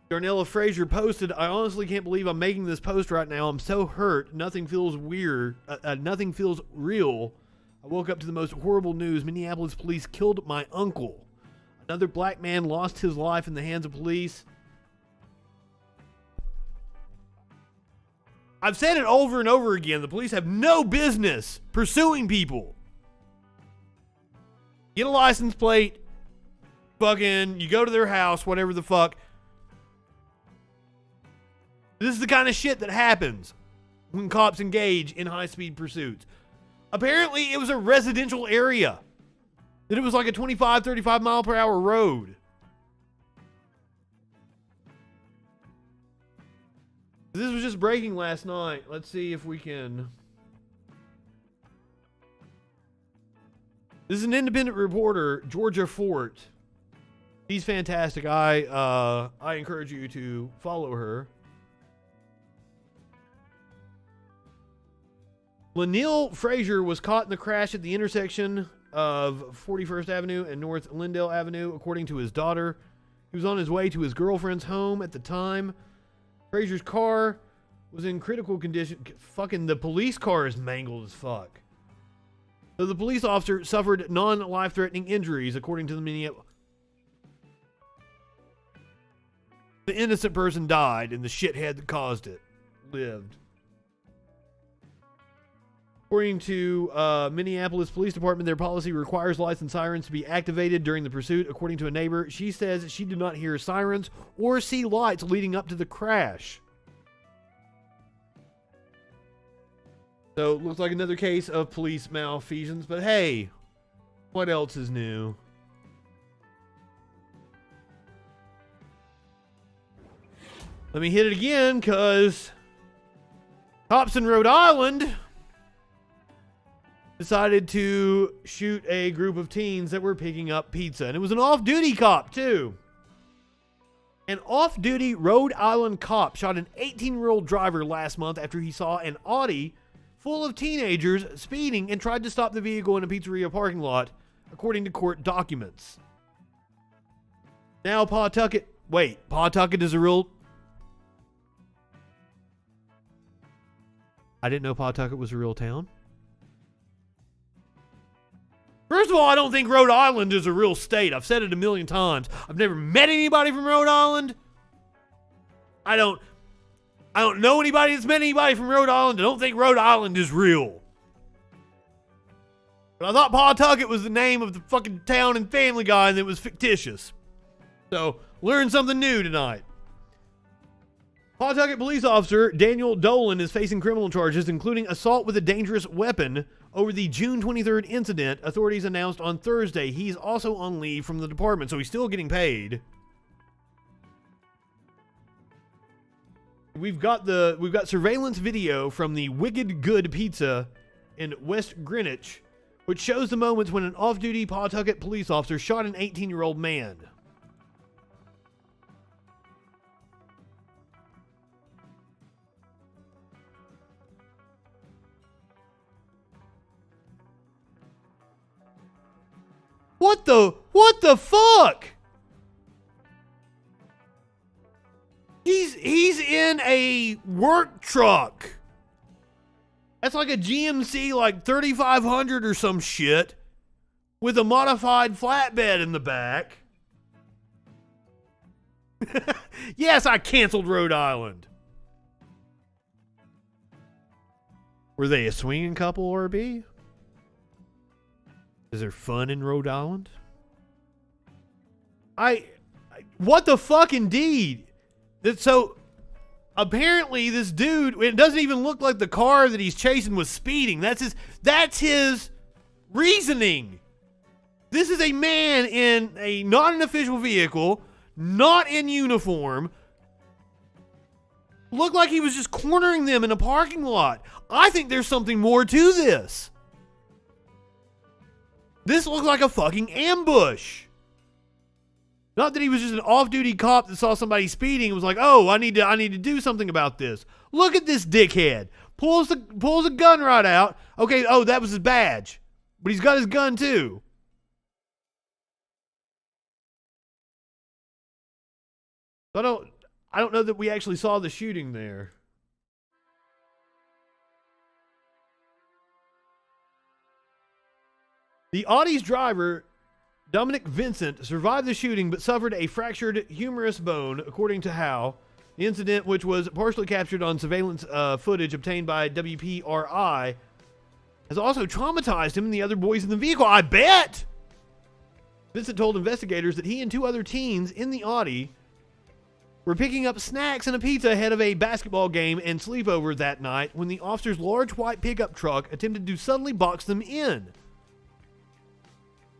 Darnella Frazier posted, I honestly can't believe I'm making this post right now. I'm so hurt. Nothing feels weird. Nothing feels real. I woke up to the most horrible news. Minneapolis police killed my uncle. Another black man lost his life in the hands of police. I've said it over and over again. The police have no business pursuing people. Get a license plate. Fucking, you go to their house, whatever the fuck. This is the kind of shit that happens when cops engage in high-speed pursuits. Apparently, it was a residential area. That it was like a 25, 35 mile per hour road. This was just breaking last night. Let's see if we can... This is an independent reporter, Georgia Fort. She's fantastic. I encourage you to follow her. Lanil Frazier was caught in the crash at the intersection of 41st Avenue and North Lindale Avenue, according to his daughter. He was on his way to his girlfriend's home at the time. Frazier's car was in critical condition. Fucking the police car is mangled as fuck. So the police officer suffered non-life-threatening injuries, according to the Minneapolis. The innocent person died, and the shithead that caused it lived. According to Minneapolis Police Department, their policy requires lights and sirens to be activated during the pursuit. According to a neighbor, she says she did not hear sirens or see lights leading up to the crash. So it looks like another case of police malfeasance, but hey, what else is new? Let me hit it again, because cops in Rhode Island decided to shoot a group of teens that were picking up pizza. And it was an off-duty cop, too. An off-duty Rhode Island cop shot an 18-year-old driver last month after he saw an Audi full of teenagers speeding and tried to stop the vehicle in a pizzeria parking lot, according to court documents. Now Pawtucket... Wait, Pawtucket is a real... I didn't know Pawtucket was a real town. First of all, I don't think Rhode Island is a real state. I've said it a million times. I've never met anybody from Rhode Island. I don't know anybody that's met anybody from Rhode Island. I don't think Rhode Island is real. But I thought Pawtucket was the name of the fucking town in Family Guy and it was fictitious. So, learn something new tonight. Pawtucket police officer Daniel Dolan is facing criminal charges, including assault with a dangerous weapon, over the June 23rd incident, authorities announced on Thursday. He's also on leave from the department, so he's still getting paid. We've got surveillance video from the Wicked Good Pizza in West Greenwich, which shows the moments when an off-duty Pawtucket police officer shot an 18-year-old man. What the fuck? He's in a work truck. That's like a GMC like 3500 or some shit with a modified flatbed in the back. Yes, I canceled Rhode Island. Were they a swinging couple, RB? Is there fun in Rhode Island? What the fuck indeed? So, apparently this dude, it doesn't even look like the car that he's chasing was speeding. That's his reasoning. This is a man in not an official vehicle, not in uniform. Looked like he was just cornering them in a parking lot. I think there's something more to this. This looked like a fucking ambush. Not that he was just an off-duty cop that saw somebody speeding and was like, "Oh, I need to do something about this." Look at this dickhead. Pulls the gun right out. Okay, oh, that was his badge. But he's got his gun too. I don't know that we actually saw the shooting there. The Audi's driver, Dominic Vincent, survived the shooting but suffered a fractured humerus bone, according to Howe. The incident, which was partially captured on surveillance footage obtained by WPRI, has also traumatized him and the other boys in the vehicle. I bet! Vincent told investigators that he and two other teens in the Audi were picking up snacks and a pizza ahead of a basketball game and sleepover that night when the officer's large white pickup truck attempted to suddenly box them in.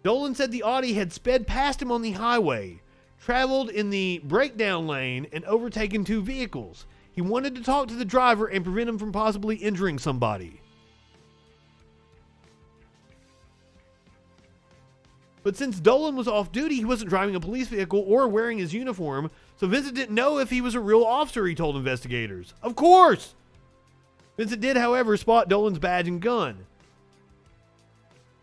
Dolan said the Audi had sped past him on the highway, traveled in the breakdown lane, and overtaken two vehicles. He wanted to talk to the driver and prevent him from possibly injuring somebody. But since Dolan was off duty, he wasn't driving a police vehicle or wearing his uniform, so Vincent didn't know if he was a real officer, he told investigators. Of course! Vincent did, however, spot Dolan's badge and gun.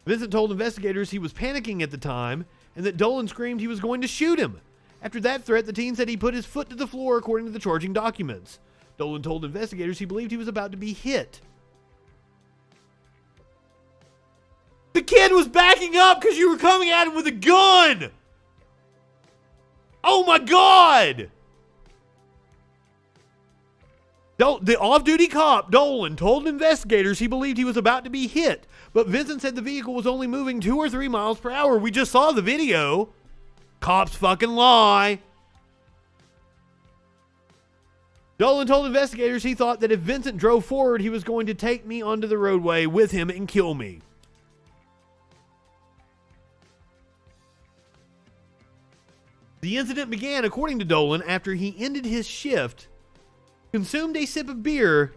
Vincent told investigators he was panicking at the time and that Dolan screamed he was going to shoot him. After that threat, the teen said he put his foot to the floor according to the charging documents. Dolan told investigators he believed he was about to be hit. The kid was backing up because you were coming at him with a gun! Oh my God! The off-duty cop, Dolan, told investigators he believed he was about to be hit, but Vincent said the vehicle was only moving 2 or 3 miles per hour. We just saw the video. Cops fucking lie. Dolan told investigators he thought that if Vincent drove forward, he was going to take me onto the roadway with him and kill me. The incident began, according to Dolan, after he ended his shift, consumed a sip of beer,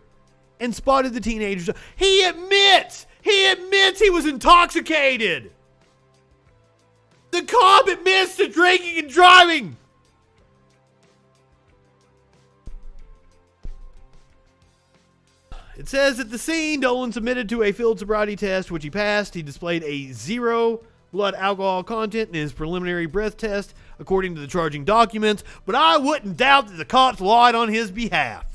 and spotted the teenagers. He admits he was intoxicated. The cop admits to drinking and driving. It says at the scene, Dolan submitted to a field sobriety test, which he passed. He displayed a 0 blood alcohol content in his preliminary breath test, according to the charging documents, but I wouldn't doubt that the cops lied on his behalf.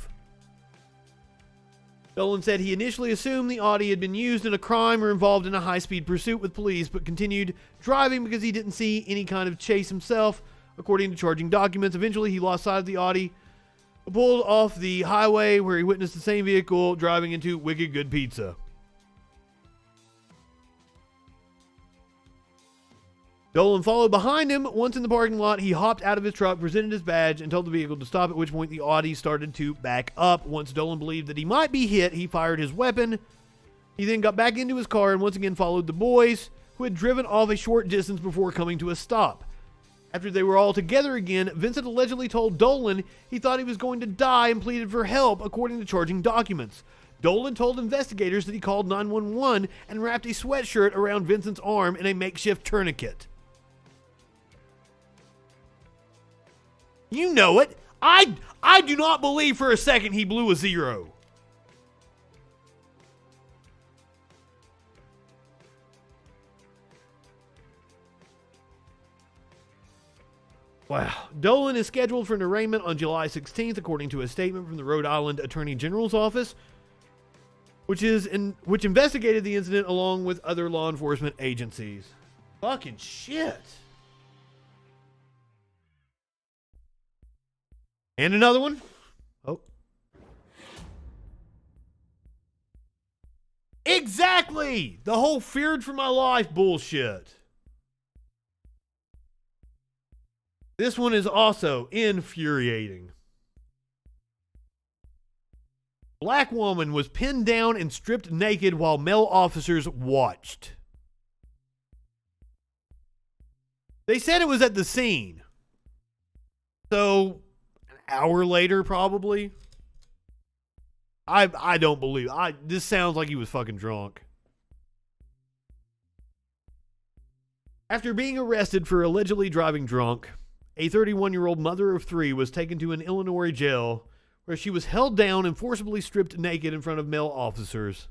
Dolan said he initially assumed the Audi had been used in a crime or involved in a high-speed pursuit with police, but continued driving because he didn't see any kind of chase himself, according to charging documents. Eventually, he lost sight of the Audi, pulled off the highway where he witnessed the same vehicle driving into Wicked Good Pizza. Dolan followed behind him. Once in the parking lot, he hopped out of his truck, presented his badge, and told the vehicle to stop, at which point the Audi started to back up. Once Dolan believed that he might be hit, he fired his weapon. He then got back into his car and once again followed the boys, who had driven off a short distance before coming to a stop. After they were all together again, Vincent allegedly told Dolan he thought he was going to die and pleaded for help, according to charging documents. Dolan told investigators that he called 911 and wrapped a sweatshirt around Vincent's arm in a makeshift tourniquet. You know it. I do not believe for a second he blew a 0. Wow. Dolan is scheduled for an arraignment on July 16th, according to a statement from the Rhode Island Attorney General's office, which investigated the incident along with other law enforcement agencies. Fucking shit. And another one. Oh. Exactly! The whole feared for my life bullshit. This one is also infuriating. Black woman was pinned down and stripped naked while male officers watched. They said it was at the scene. So, an hour later, probably. I don't believe. This sounds like he was fucking drunk. After being arrested for allegedly driving drunk, a 31-year-old mother of 3 was taken to an Illinois jail where she was held down and forcibly stripped naked in front of male officers.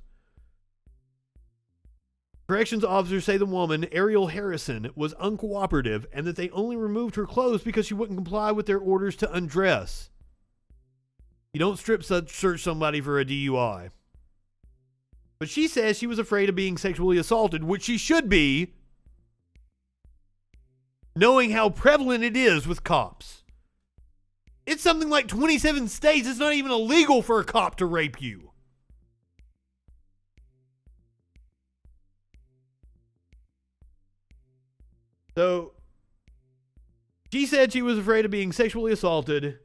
Corrections officers say the woman, Ariel Harrison, was uncooperative and that they only removed her clothes because she wouldn't comply with their orders to undress. You don't search somebody for a DUI. But she says she was afraid of being sexually assaulted, which she should be, knowing how prevalent it is with cops. It's something like 27 states. It's not even illegal for a cop to rape you. So, she said she was afraid of being sexually assaulted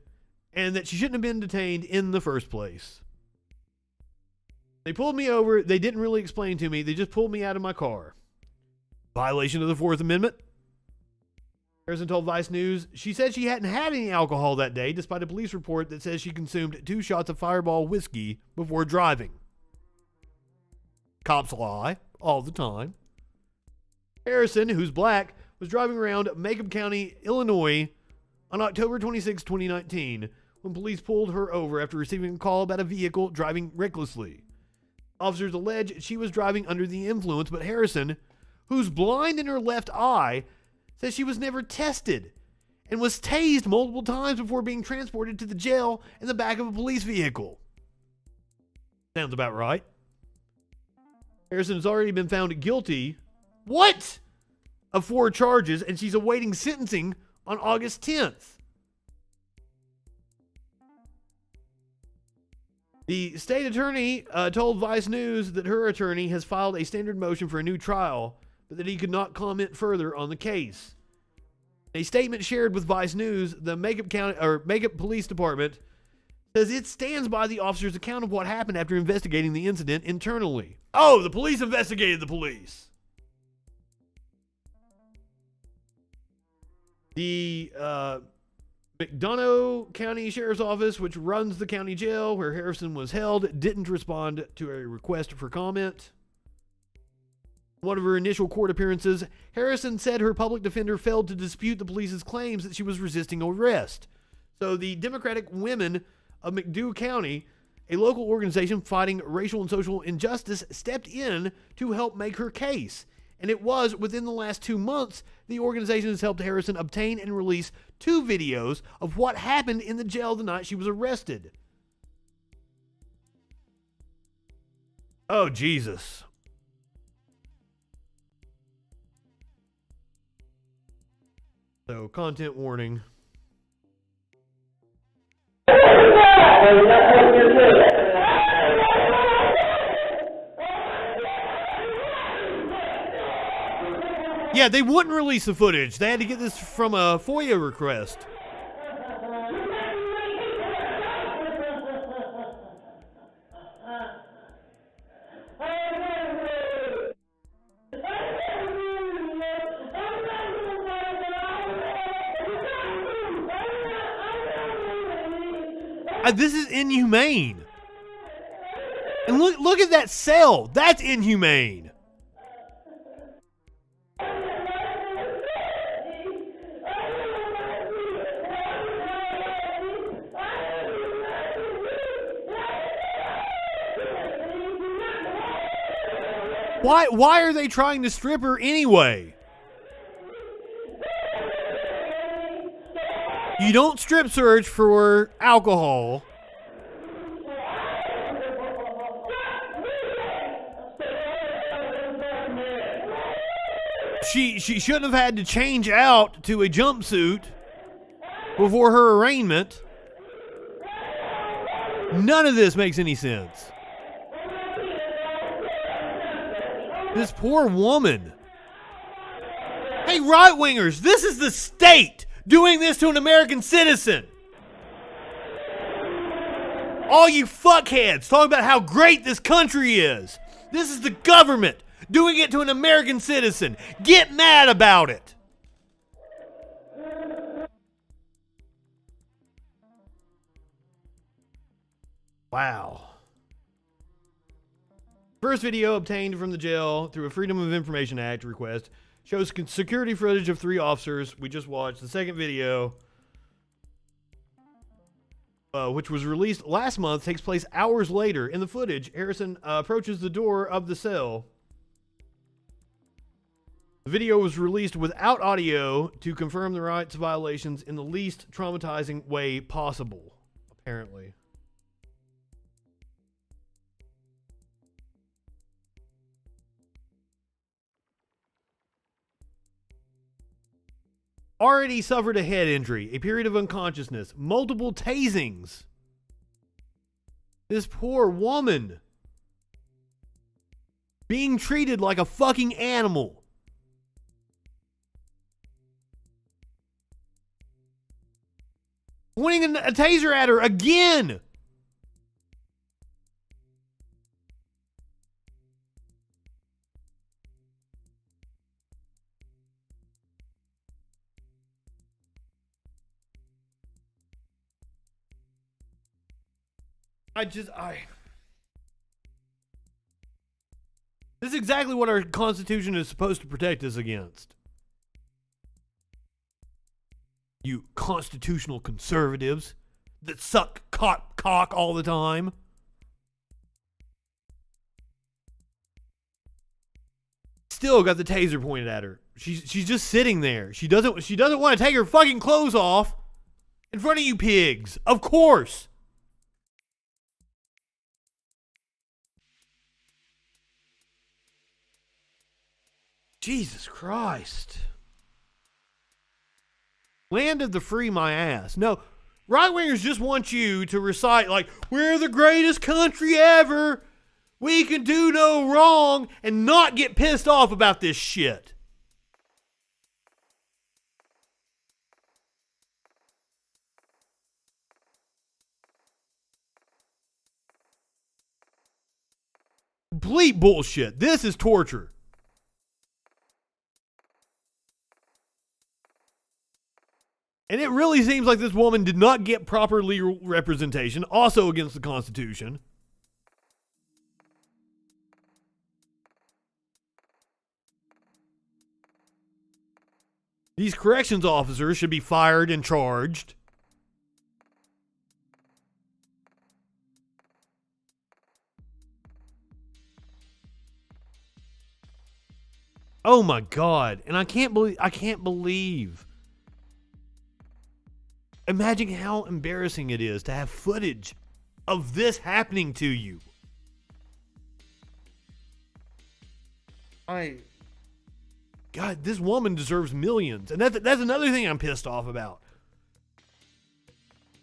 and that she shouldn't have been detained in the first place. They pulled me over. They didn't really explain to me. They just pulled me out of my car. Violation of the Fourth Amendment. Harrison told Vice News she said she hadn't had any alcohol that day, despite a police report that says she consumed 2 shots of Fireball whiskey before driving. Cops lie all the time. Harrison, who's black, was driving around Macomb County, Illinois on October 26, 2019, when police pulled her over after receiving a call about a vehicle driving recklessly. Officers allege she was driving under the influence, but Harrison, who's blind in her left eye, says she was never tested and was tased multiple times before being transported to the jail in the back of a police vehicle. Sounds about right. Harrison has already been found guilty. What? Of 4 charges, and she's awaiting sentencing on August 10th. The state attorney told Vice News that her attorney has filed a standard motion for a new trial, but that he could not comment further on the case. A statement shared with Vice News, the Macomb Police Department says it stands by the officer's account of what happened after investigating the incident internally. Oh, the police investigated the police. The McDonough County Sheriff's Office, which runs the county jail where Harrison was held, didn't respond to a request for comment. One of her initial court appearances, Harrison said her public defender failed to dispute the police's claims that she was resisting arrest. So the Democratic Women of McDonough County, a local organization fighting racial and social injustice, stepped in to help make her case. And it was within the last 2 months the organization has helped Harrison obtain and release 2 videos of what happened in the jail the night she was arrested. Oh, Jesus. So, content warning. Yeah, they wouldn't release the footage. They had to get this from a FOIA request. This is inhumane. And look at that cell. That's inhumane. Why are they trying to strip her anyway? You don't strip search for alcohol. She shouldn't have had to change out to a jumpsuit before her arraignment. None of this makes any sense. This poor woman. Hey, right-wingers, this is the state doing this to an American citizen. All you fuckheads talk about how great this country is. This is the government doing it to an American citizen. Get mad about it. Wow. First video obtained from the jail through a Freedom of Information Act request shows security footage of 3 officers we just watched. The second video, which was released last month, takes place hours later. In the footage, Harrison approaches the door of the cell. The video was released without audio to confirm the rights violations in the least traumatizing way possible, apparently. Already suffered a head injury, a period of unconsciousness, multiple tasings. This poor woman being treated like a fucking animal. Pointing a taser at her again. This is exactly what our Constitution is supposed to protect us against. You constitutional conservatives that suck cock all the time. Still got the taser pointed at her. She's just sitting there. She doesn't want to take her fucking clothes off in front of you pigs. Of course. Jesus Christ. Land of the free my ass. No, Right-wingers just want you to recite, like, we're the greatest country ever. We can do no wrong and not get pissed off about this shit. Complete bullshit. This is torture. And it really seems like this woman did not get proper legal representation, also against the Constitution. These corrections officers should be fired and charged. Oh my God. And I can't believe. Imagine how embarrassing it is to have footage of this happening to you. God, this woman deserves millions. And that's another thing I'm pissed off about.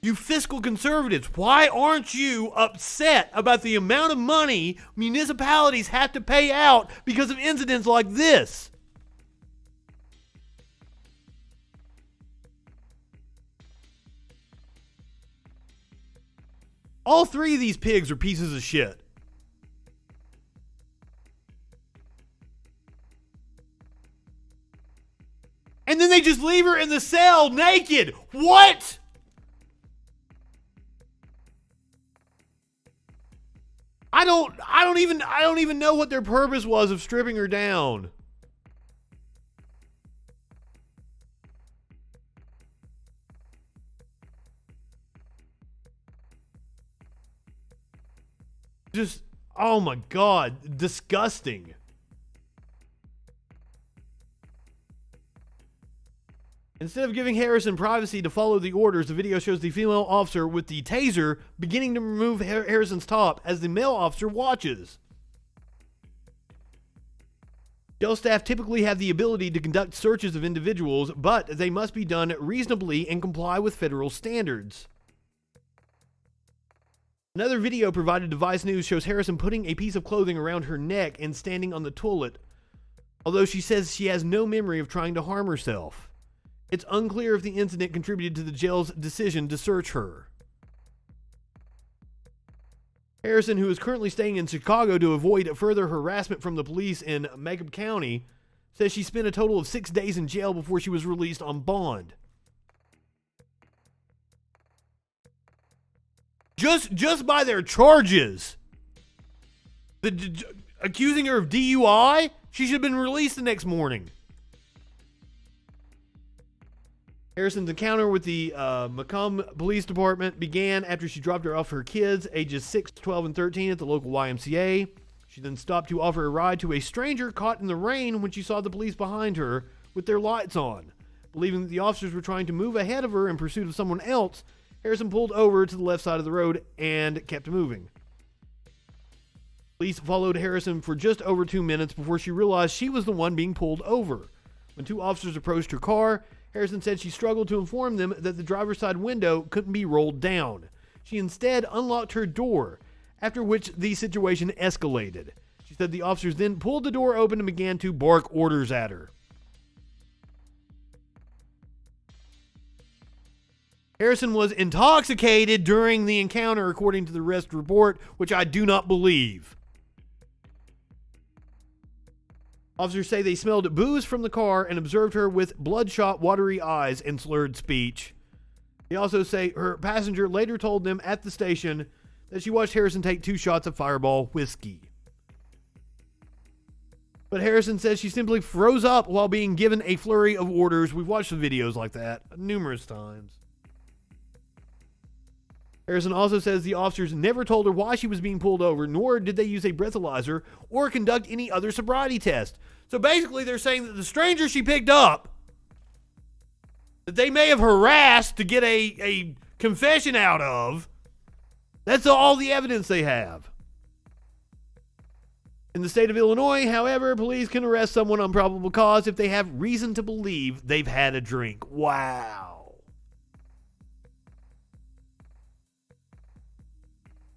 You fiscal conservatives, why aren't you upset about the amount of money municipalities have to pay out because of incidents like this? All three of these pigs are pieces of shit. And then they just leave her in the cell naked. What? I don't even know what their purpose was of stripping her down. Just, oh my God, disgusting. Instead of giving Harrison privacy to follow the orders, the video shows the female officer with the taser beginning to remove Harrison's top as the male officer watches. Jail staff typically have the ability to conduct searches of individuals, but they must be done reasonably and comply with federal standards. Another video provided to Vice News shows Harrison putting a piece of clothing around her neck and standing on the toilet, although she says she has no memory of trying to harm herself. It's unclear if the incident contributed to the jail's decision to search her. Harrison, who is currently staying in Chicago to avoid further harassment from the police in Macomb County, says she spent a total of 6 days in jail before she was released on bond. Just by their charges, accusing her of DUI, she should have been released the next morning. Harrison's encounter with the Macomb Police Department began after she dropped her off her kids, ages 6, 12, and 13, at the local YMCA. She then stopped to offer a ride to a stranger caught in the rain when she saw the police behind her with their lights on. Believing that the officers were trying to move ahead of her in pursuit of someone else, Harrison pulled over to the left side of the road and kept moving. Police followed Harrison for just over 2 minutes before she realized she was the one being pulled over. When two officers approached her car, Harrison said she struggled to inform them that the driver's side window couldn't be rolled down. She instead unlocked her door, after which the situation escalated. She said the officers then pulled the door open and began to bark orders at her. Harrison was intoxicated during the encounter, according to the arrest report, which I do not believe. Officers say they smelled booze from the car and observed her with bloodshot, watery eyes and slurred speech. They also say her passenger later told them at the station that she watched Harrison take 2 shots of Fireball whiskey. But Harrison says she simply froze up while being given a flurry of orders. We've watched the videos like that numerous times. Harrison also says the officers never told her why she was being pulled over, nor did they use a breathalyzer or conduct any other sobriety test. So basically they're saying that the stranger she picked up, that they may have harassed to get a confession out of, that's all the evidence they have. In the state of Illinois, however, police can arrest someone on probable cause if they have reason to believe they've had a drink. Wow.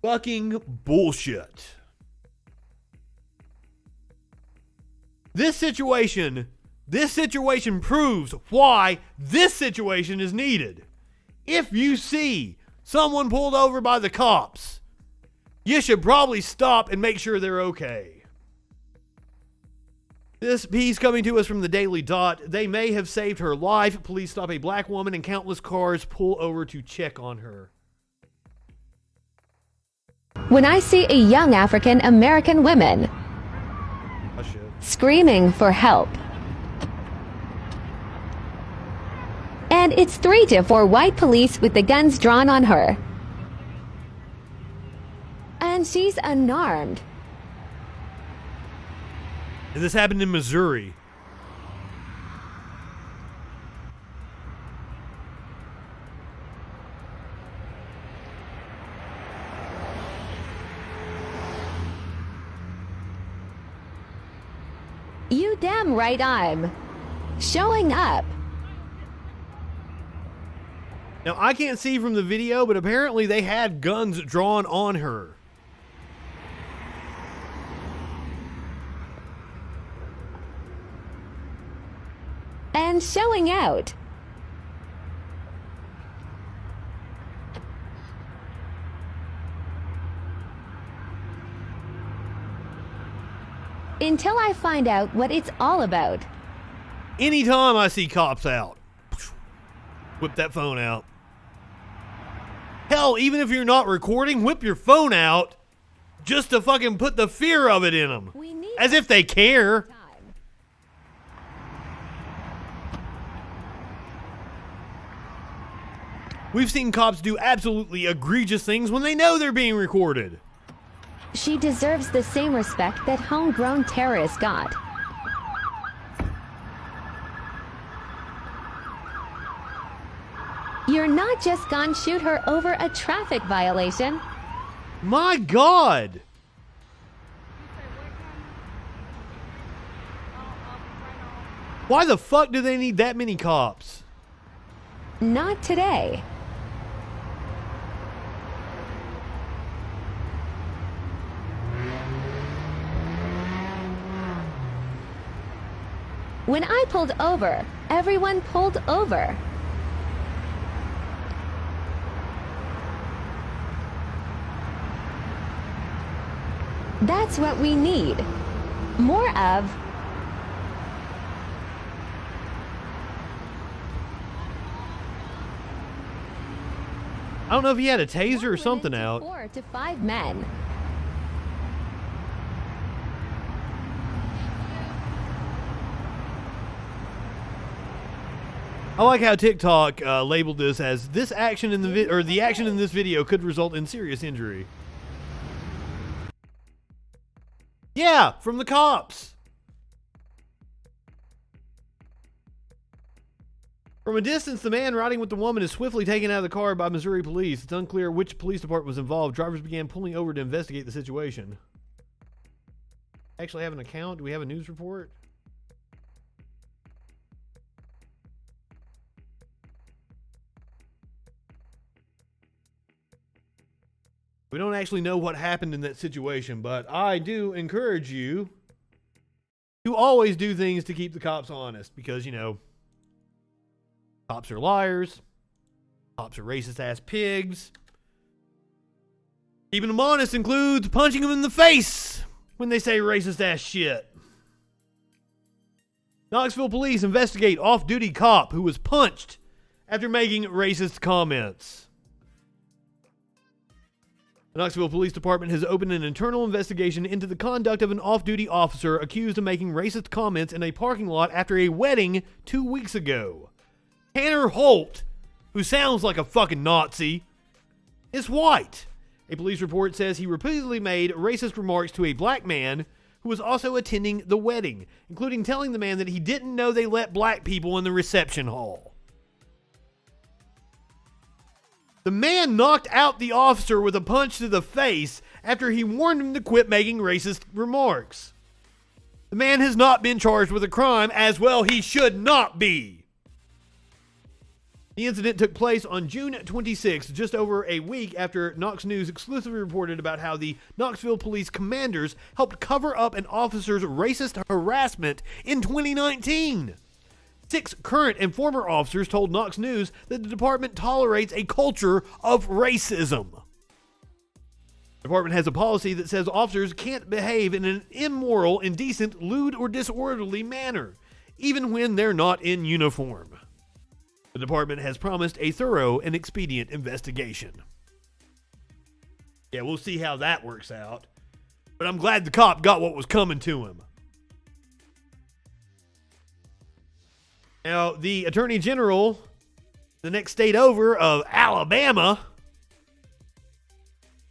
fucking bullshit. This situation proves why this situation is needed. If you see someone pulled over by the cops, you should probably stop and make sure they're okay. This piece coming to us from the Daily Dot. They may have saved her life. Police stop a black woman and countless cars pull over to check on her. When I see a young African American woman screaming for help, and it's 3 to 4 white police with the guns drawn on her, and she's unarmed. And this happened in Missouri. You damn right I'm showing up. Now, I can't see from the video, but apparently they had guns drawn on her. And showing out. Until I find out what it's all about. Anytime I see cops out, whip that phone out. Hell, even if you're not recording, whip your phone out just to fucking put the fear of it in them. As if they care. We've seen cops do absolutely egregious things when they know they're being recorded. She deserves the same respect that homegrown terrorists got. You're not just gonna shoot her over a traffic violation. My God! Why the fuck do they need that many cops? Not today. When I pulled over, everyone pulled over. That's what we need. More of. I don't know if he had a taser or something out. 4 to 5 men. I like how TikTok labeled this as this action in the action in this video could result in serious injury. Yeah, from the cops. From a distance, the man riding with the woman is swiftly taken out of the car by Missouri police. It's unclear which police department was involved. Drivers began pulling over to investigate the situation. Actually have an account? Do we have a news report? We don't actually know what happened in that situation, but I do encourage you to always do things to keep the cops honest because, you know, cops are liars. Cops are racist ass pigs. Keeping them honest includes punching them in the face when they say racist ass shit. Knoxville police investigate off-duty cop who was punched after making racist comments. The Knoxville Police Department has opened an internal investigation into the conduct of an off-duty officer accused of making racist comments in a parking lot after a wedding 2 weeks ago. Tanner Holt, who sounds like a fucking Nazi, is white. A police report says he repeatedly made racist remarks to a black man who was also attending the wedding, including telling the man that he didn't know they let black people in the reception hall. The man knocked out the officer with a punch to the face after he warned him to quit making racist remarks. The man has not been charged with a crime, as well he should not be. The incident took place on June 26th, just over a week after Knox News exclusively reported about how the Knoxville police commanders helped cover up an officer's racist harassment in 2019. 6 current and former officers told Knox News that the department tolerates a culture of racism. The department has a policy that says officers can't behave in an immoral, indecent, lewd, or disorderly manner, even when they're not in uniform. The department has promised a thorough and expedient investigation. Yeah, we'll see how that works out. But I'm glad the cop got what was coming to him. Now, the Attorney General, the next state over of Alabama,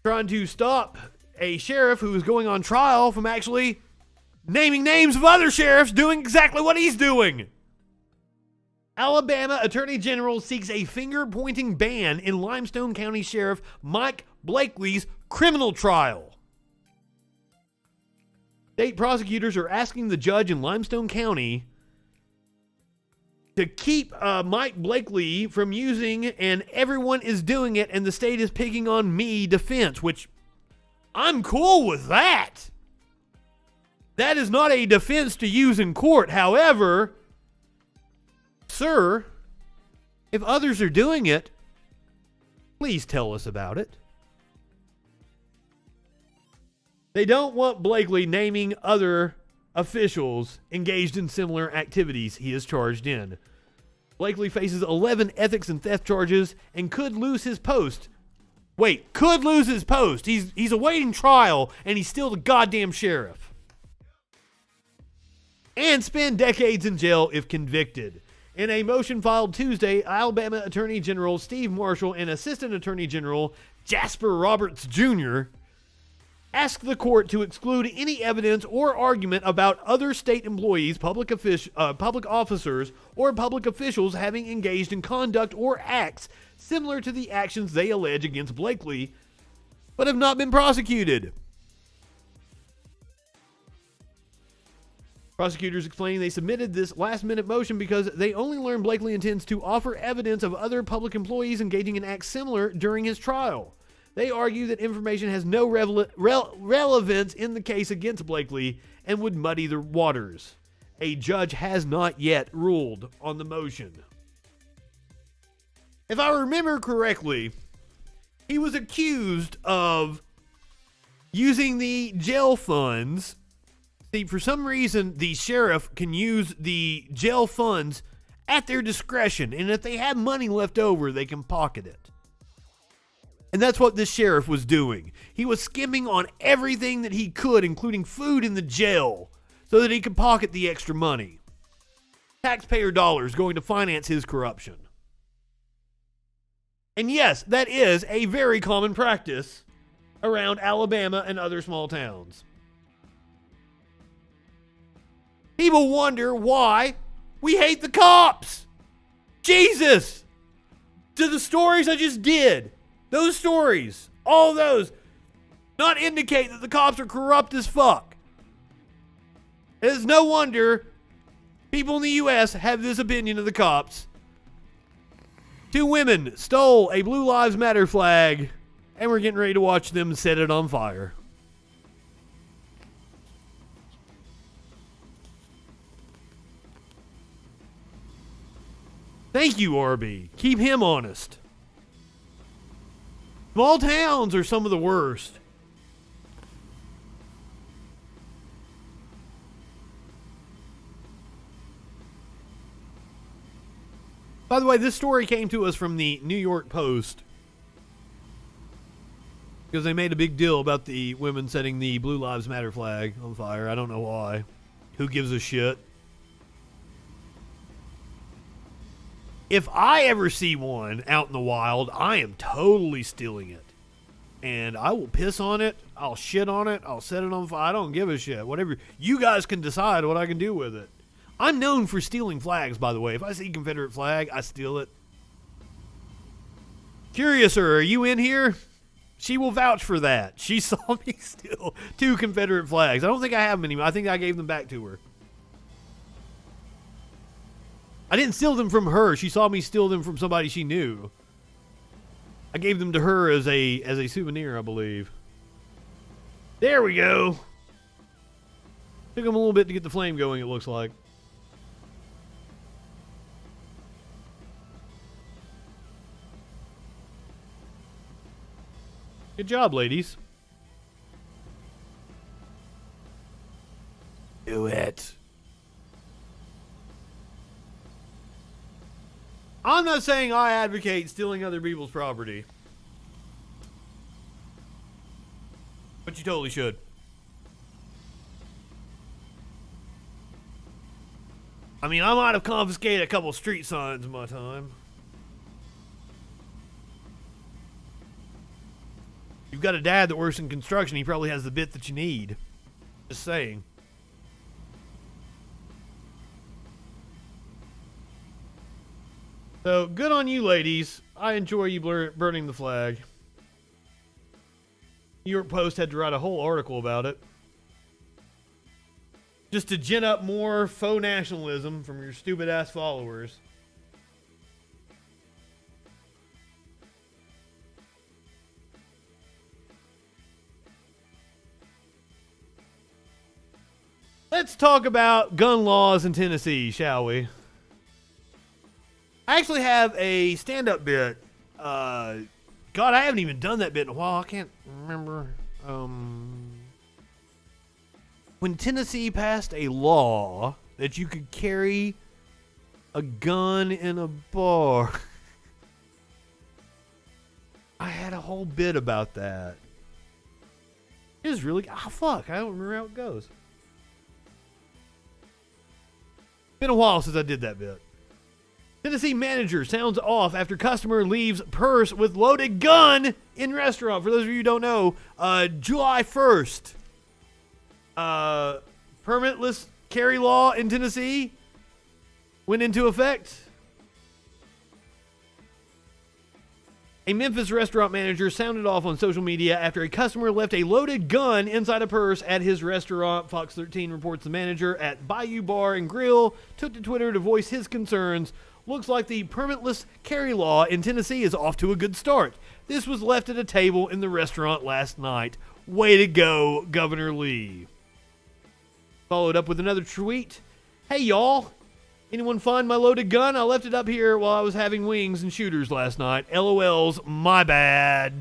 trying to stop a sheriff who was going on trial from actually naming names of other sheriffs doing exactly what he's doing. Alabama Attorney General seeks a finger-pointing ban in Limestone County Sheriff Mike Blakely's criminal trial. State prosecutors are asking the judge in Limestone County to keep Mike Blakely from using an everyone is doing it and the state is picking on me defense, which I'm cool with that. That is not a defense to use in court. However, sir, if others are doing it, please tell us about it. They don't want Blakely naming other officials engaged in similar activities he is charged in. Blakely faces 11 ethics and theft charges and could lose his post. Wait, could lose his post. He's awaiting trial and he's still the goddamn sheriff. And spend decades in jail if convicted. In a motion filed Tuesday, Alabama Attorney General Steve Marshall and Assistant Attorney General Jasper Roberts Jr. asked the court to exclude any evidence or argument about other state employees, public officers, or public officials having engaged in conduct or acts similar to the actions they allege against Blakely, but have not been prosecuted. Prosecutors explaining they submitted this last-minute motion because they only learned Blakely intends to offer evidence of other public employees engaging in acts similar during his trial. They argue that information has no relevance in the case against Blakely and would muddy the waters. A judge has not yet ruled on the motion. If I remember correctly, he was accused of using the jail funds. See, for some reason, the sheriff can use the jail funds at their discretion, and if they have money left over, they can pocket it. And that's what this sheriff was doing. He was skimming on everything that he could, including food in the jail, so that he could pocket the extra money. Taxpayer dollars going to finance his corruption. And yes, that is a very common practice around Alabama and other small towns. People wonder why we hate the cops. Jesus! To the stories I just did, those stories, all those, not indicate that the cops are corrupt as fuck. It is no wonder people in the U.S. have this opinion of the cops. 2 women stole a Blue Lives Matter flag, and we're getting ready to watch them set it on fire. Thank you, RB. Keep him honest. Small towns are some of the worst. By the way, this story came to us from the New York Post because they made a big deal about the women setting the Blue Lives Matter flag on fire. I don't know why. Who gives a shit? If I ever see one out in the wild, I am totally stealing it. And I will piss on it. I'll shit on it. I'll set it on fire. I don't give a shit. Whatever. You guys can decide what I can do with it. I'm known for stealing flags, by the way. If I see a Confederate flag, I steal it. Curiouser, are you in here? She will vouch for that. She saw me steal 2 Confederate flags. I don't think I have them anymore. I think I gave them back to her. I didn't steal them from her. She saw me steal them from somebody she knew. I gave them to her as a souvenir, I believe. There we go. Took them a little bit to get the flame going, it looks like. Good job, ladies. Do it. I'm not saying I advocate stealing other people's property. But you totally should. I mean, I might have confiscated a couple street signs in my time. You've got a dad that works in construction, he probably has the bit that you need. Just saying. So, good on you, ladies. I enjoy you burning the flag. New York Post had to write a whole article about it. Just to gin up more faux nationalism from your stupid-ass followers. Let's talk about gun laws in Tennessee, shall we? I actually have a stand-up bit. God, I haven't even done that bit in a while. I can't remember. When Tennessee passed a law that you could carry a gun in a bar, I had a whole bit about that. It was really... fuck. I don't remember how it goes. Been a while since I did that bit. Tennessee manager sounds off after customer leaves purse with loaded gun in restaurant. For those of you who don't know, July 1st, permitless carry law in Tennessee went into effect. A Memphis restaurant manager sounded off on social media after a customer left a loaded gun inside a purse at his restaurant. Fox 13 reports the manager at Bayou Bar and Grill took to Twitter to voice his concerns. Looks like the permitless carry law in Tennessee is off to a good start. This was left at a table in the restaurant last night. Way to go, Governor Lee. Followed up with another tweet. Hey, y'all. Anyone find my loaded gun? I left it up here while I was having wings and shooters last night. LOLs, my bad.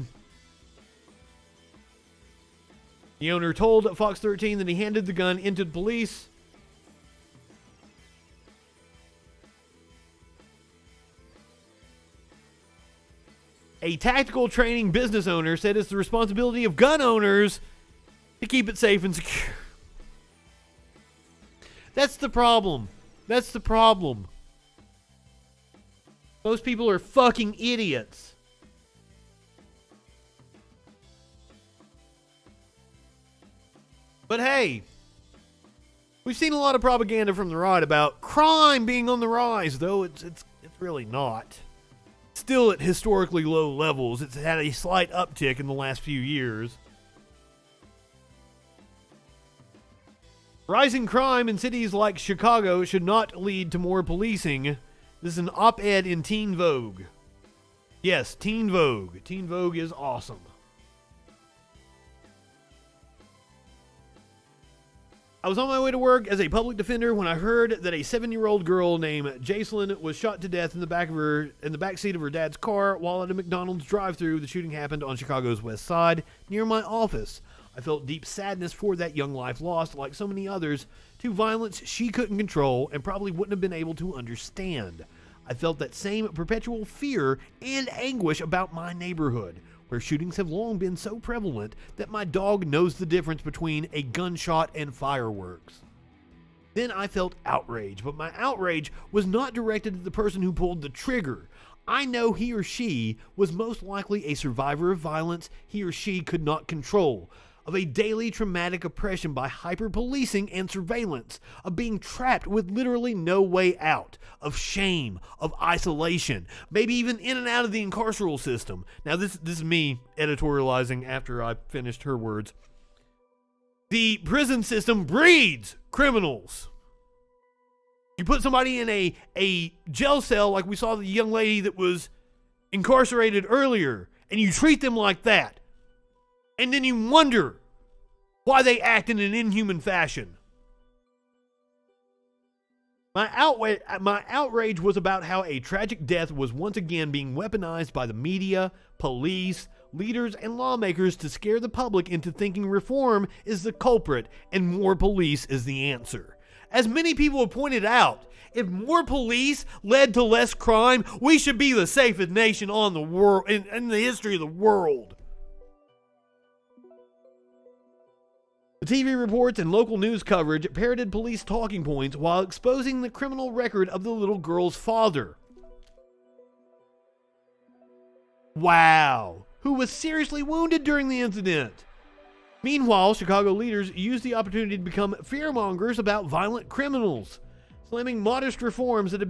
The owner told Fox 13 that he handed the gun into the police. A tactical training business owner said it's the responsibility of gun owners to keep it safe and secure. That's the problem. That's the problem. Most people are fucking idiots. But hey, we've seen a lot of propaganda from the right about crime being on the rise, though it's really not. Still at historically low levels. It's had a slight uptick in the last few years. Rising crime in cities like Chicago should not lead to more policing. This is an op-ed in Teen Vogue. Yes, Teen Vogue. Teen Vogue is awesome. I was on my way to work as a public defender when I heard that a 7-year-old girl named Jacelyn was shot to death in the back seat of her dad's car while at a McDonald's drive-thru. The shooting happened on Chicago's west side near my office. I felt deep sadness for that young life lost, like so many others, to violence she couldn't control and probably wouldn't have been able to understand. I felt that same perpetual fear and anguish about my neighborhood, where shootings have long been so prevalent that my dog knows the difference between a gunshot and fireworks. Then I felt outrage, but my outrage was not directed at the person who pulled the trigger. I know he or she was most likely a survivor of violence he or she could not control, of a daily traumatic oppression by hyper-policing and surveillance, of being trapped with literally no way out, of shame, of isolation, maybe even in and out of the incarceral system. Now this is me editorializing after I finished her words. The prison system breeds criminals. You put somebody in a jail cell like we saw the young lady that was incarcerated earlier, and you treat them like that. And then you wonder why they act in an inhuman fashion. My outrage was about how a tragic death was once again being weaponized by the media, police, leaders, and lawmakers to scare the public into thinking reform is the culprit and more police is the answer. As many people have pointed out, if more police led to less crime, we should be the safest nation on the world in the history of the world. The TV reports and local news coverage parroted police talking points while exposing the criminal record of the little girl's father. Wow, who was seriously wounded during the incident. Meanwhile, Chicago leaders used the opportunity to become fearmongers about violent criminals, slamming modest reforms that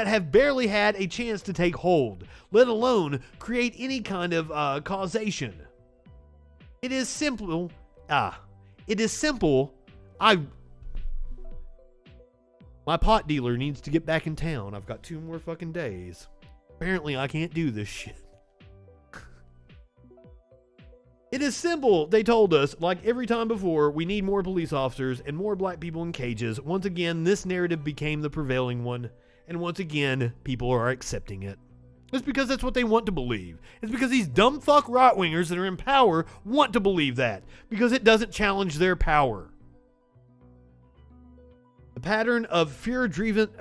have barely had a chance to take hold, let alone create any kind of causation. It is simple. My pot dealer needs to get back in town. I've got 2 more fucking days. Apparently, I can't do this shit. It is simple, they told us. Like every time before, we need more police officers and more black people in cages. Once again, this narrative became the prevailing one. And once again, people are accepting it. It's because that's what they want to believe. It's because these dumb fuck right-wingers that are in power want to believe that. Because it doesn't challenge their power. The pattern of fear-driven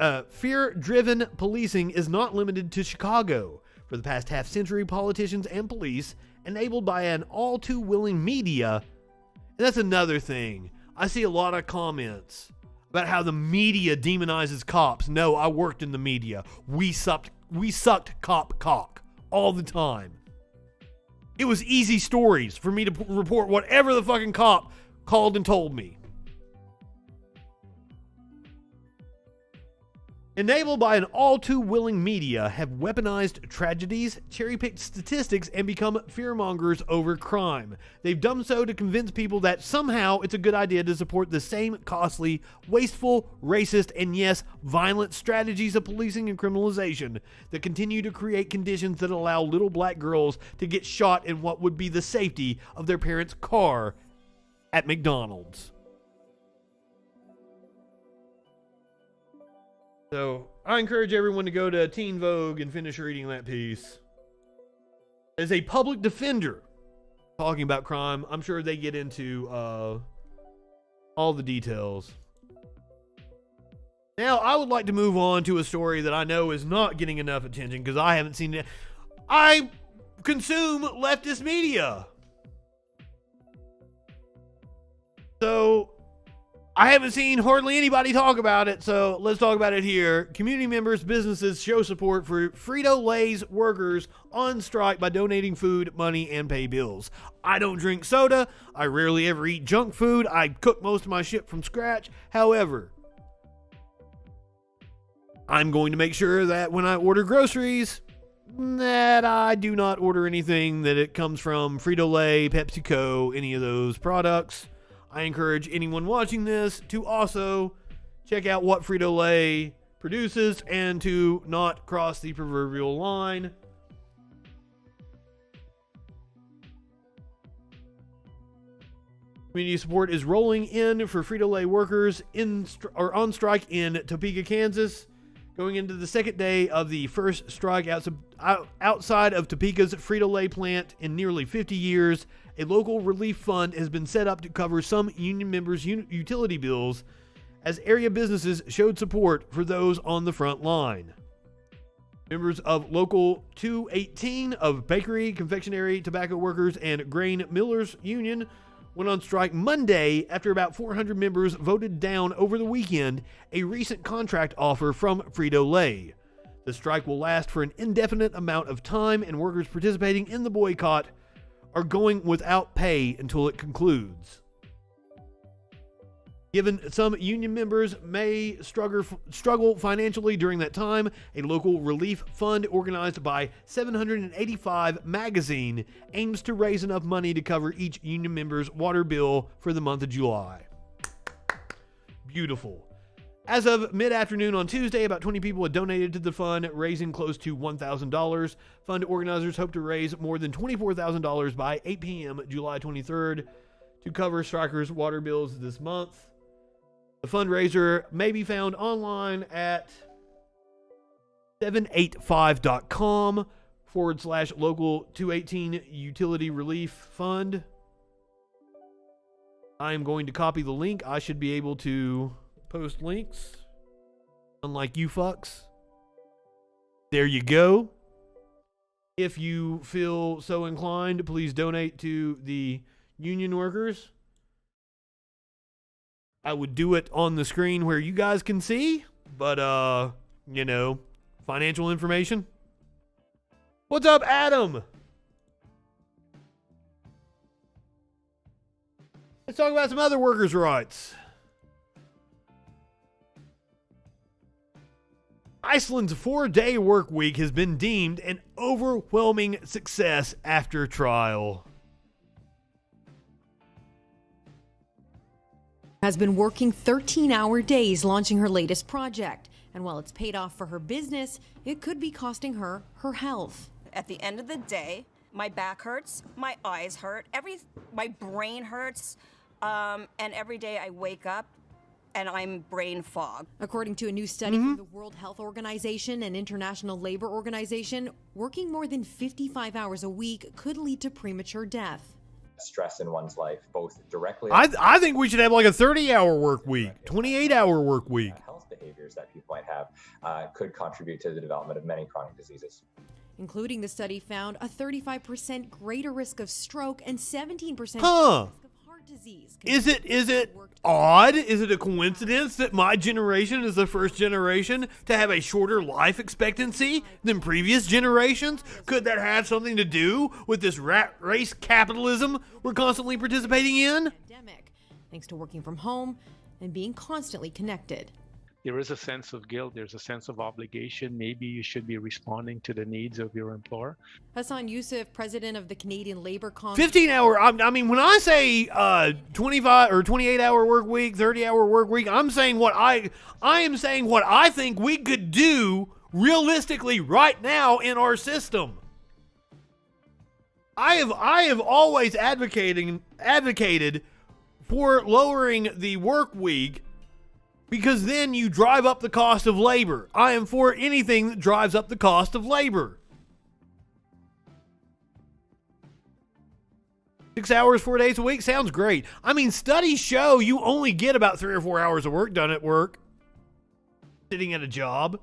policing is not limited to Chicago. For the past half-century, politicians and police, enabled by an all-too-willing media, and that's another thing. I see a lot of comments about how the media demonizes cops. No, I worked in the media. We sucked cop cock all the time. It was easy stories for me to report whatever the fucking cop called and told me. Enabled by an all-too-willing media, have weaponized tragedies, cherry-picked statistics, and become fearmongers over crime. They've done so to convince people that somehow it's a good idea to support the same costly, wasteful, racist, and yes, violent strategies of policing and criminalization that continue to create conditions that allow little black girls to get shot in what would be the safety of their parents' car at McDonald's. So, I encourage everyone to go to Teen Vogue and finish reading that piece. As a public defender talking about crime, I'm sure they get into all the details. Now, I would like to move on to a story that I know is not getting enough attention because I haven't seen it. I consume leftist media. So, I haven't seen hardly anybody talk about it, so let's talk about it here. Community members, businesses show support for Frito-Lay's workers on strike by donating food, money, and pay bills. I don't drink soda. I rarely ever eat junk food. I cook most of my shit from scratch. However, I'm going to make sure that when I order groceries, that I do not order anything that it comes from Frito-Lay, PepsiCo, any of those products. I encourage anyone watching this to also check out what Frito-Lay produces and to not cross the proverbial line. Community support is rolling in for Frito-Lay workers on strike in Topeka, Kansas. Going into the second day of the first strike outside of Topeka's Frito-Lay plant in nearly 50 years, a local relief fund has been set up to cover some union members' utility bills as area businesses showed support for those on the front line. Members of Local 218 of Bakery, Confectionery, Tobacco Workers, and Grain Millers Union went on strike Monday after about 400 members voted down over the weekend a recent contract offer from Frito-Lay. The strike will last for an indefinite amount of time, and workers participating in the boycott are going without pay until it concludes. Given some union members may struggle financially during that time, a local relief fund organized by 785 magazine aims to raise enough money to cover each union member's water bill for the month of July. Beautiful. As of mid-afternoon on Tuesday, about 20 people had donated to the fund, raising close to $1,000. Fund organizers hope to raise more than $24,000 by 8 p.m. July 23rd to cover strikers' water bills this month. The fundraiser may be found online at 785.com/local 218 utility relief fund. I am going to copy the link. I should be able to post links, unlike you fucks. There you go. If you feel so inclined, please donate to the union workers. I would do it on the screen where you guys can see, but financial information. What's up, Adam? Let's talk about some other workers' rights. Iceland's 4-day work week has been deemed an overwhelming success after trial. Has been working 13-hour days launching her latest project. And while it's paid off for her business, it could be costing her her health. At the end of the day, my back hurts, my eyes hurt, my brain hurts, and every day I wake up and I'm brain fog. According to a new study from the World Health Organization and International Labor Organization, working more than 55 hours a week could lead to premature death. Stress in one's life, both directly. I think we should have like a 30-hour work week, 28-hour work week. Health behaviors that people might have could contribute to the development of many chronic diseases. Including the study found a 35% greater risk of stroke and 17% risk of heart disease. Is it odd? Is it a coincidence that my generation is the first generation to have a shorter life expectancy than previous generations? Could that have something to do with this rat race capitalism we're constantly participating in? Pandemic, thanks to working from home and being constantly connected. There is a sense of guilt. There's a sense of obligation. Maybe you should be responding to the needs of your employer. Hassan Youssef, president of the Canadian Labor Congress. 15-hour, I mean, when I say 25 or 28-hour work week, 30-hour work week, I'm saying I am saying what I think we could do realistically right now in our system. I have always advocated for lowering the work week, because then you drive up the cost of labor. I am for anything that drives up the cost of labor. 6 hours, 4 days a week sounds great. I mean, studies show you only get about 3 or 4 hours of work done at work, sitting at a job.